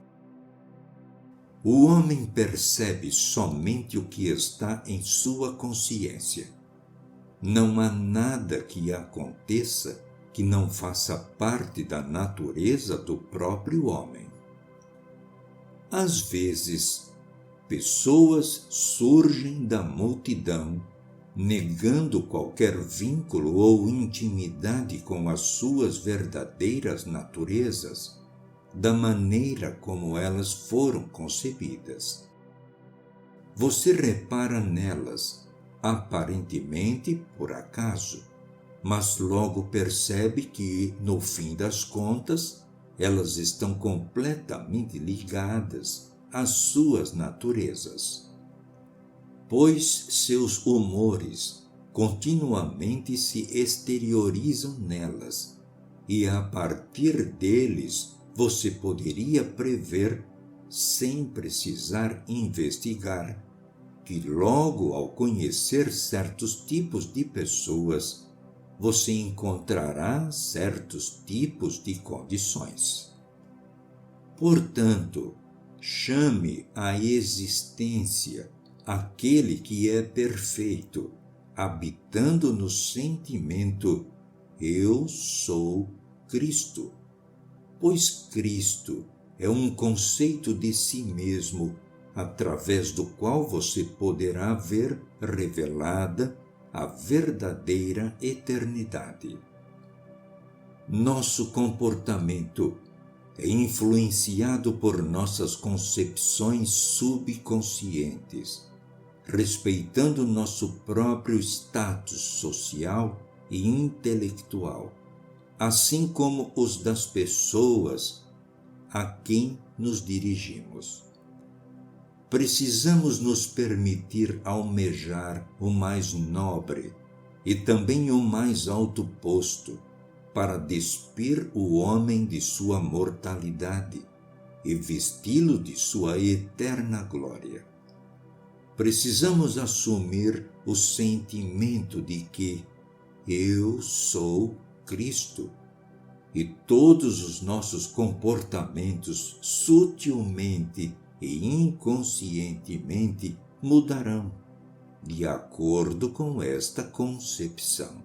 O homem percebe somente o que está em sua consciência. Não há nada que aconteça que não faça parte da natureza do próprio homem. Às vezes, pessoas surgem da multidão, negando qualquer vínculo ou intimidade com as suas verdadeiras naturezas, da maneira como elas foram concebidas. Você repara nelas, aparentemente por acaso, mas logo percebe que, no fim das contas, elas estão completamente ligadas às suas naturezas. Pois seus humores continuamente se exteriorizam nelas, e a partir deles você poderia prever, sem precisar investigar, que logo ao conhecer certos tipos de pessoas, você encontrará certos tipos de condições. Portanto, chame à existência aquele que é perfeito, habitando no sentimento eu sou Cristo. Pois Cristo é um conceito de si mesmo, através do qual você poderá ver revelada a verdadeira eternidade. Nosso comportamento é influenciado por nossas concepções subconscientes, respeitando nosso próprio status social e intelectual, assim como os das pessoas a quem nos dirigimos. Precisamos nos permitir almejar o mais nobre e também o mais alto posto para despir o homem de sua mortalidade e vesti-lo de sua eterna glória. Precisamos assumir o sentimento de que eu sou Cristo, e todos os nossos comportamentos sutilmente e inconscientemente mudarão de acordo com esta concepção.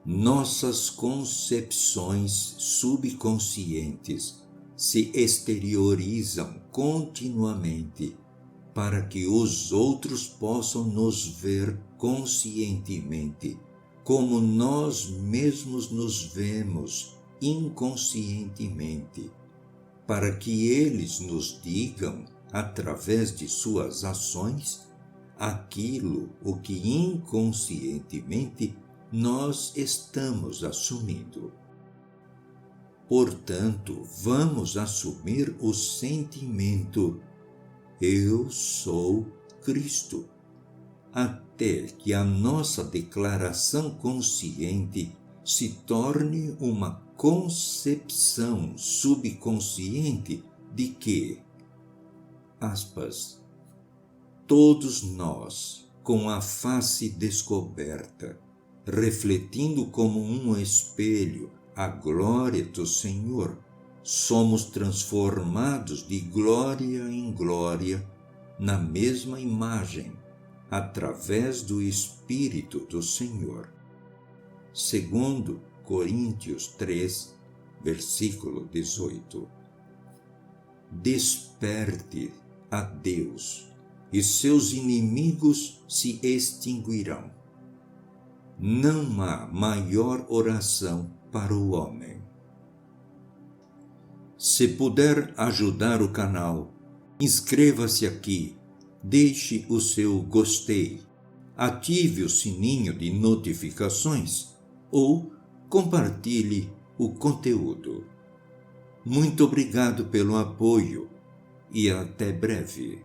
Nossas concepções subconscientes se exteriorizam continuamente para que os outros possam nos ver conscientemente, como nós mesmos nos vemos inconscientemente, para que eles nos digam, através de suas ações, aquilo o que inconscientemente nós estamos assumindo. Portanto, vamos assumir o sentimento eu sou Cristo, até que a nossa declaração consciente se torne uma concepção subconsciente de que, aspas, todos nós, com a face descoberta, refletindo como um espelho a glória do Senhor, somos transformados de glória em glória na mesma imagem, através do Espírito do Senhor. Segundo Coríntios 3, versículo 18. Desperte a Deus, e seus inimigos se extinguirão. Não há maior oração para o homem. Se puder ajudar o canal, inscreva-se aqui, deixe o seu gostei, ative o sininho de notificações ou compartilhe o conteúdo. Muito obrigado pelo apoio e até breve.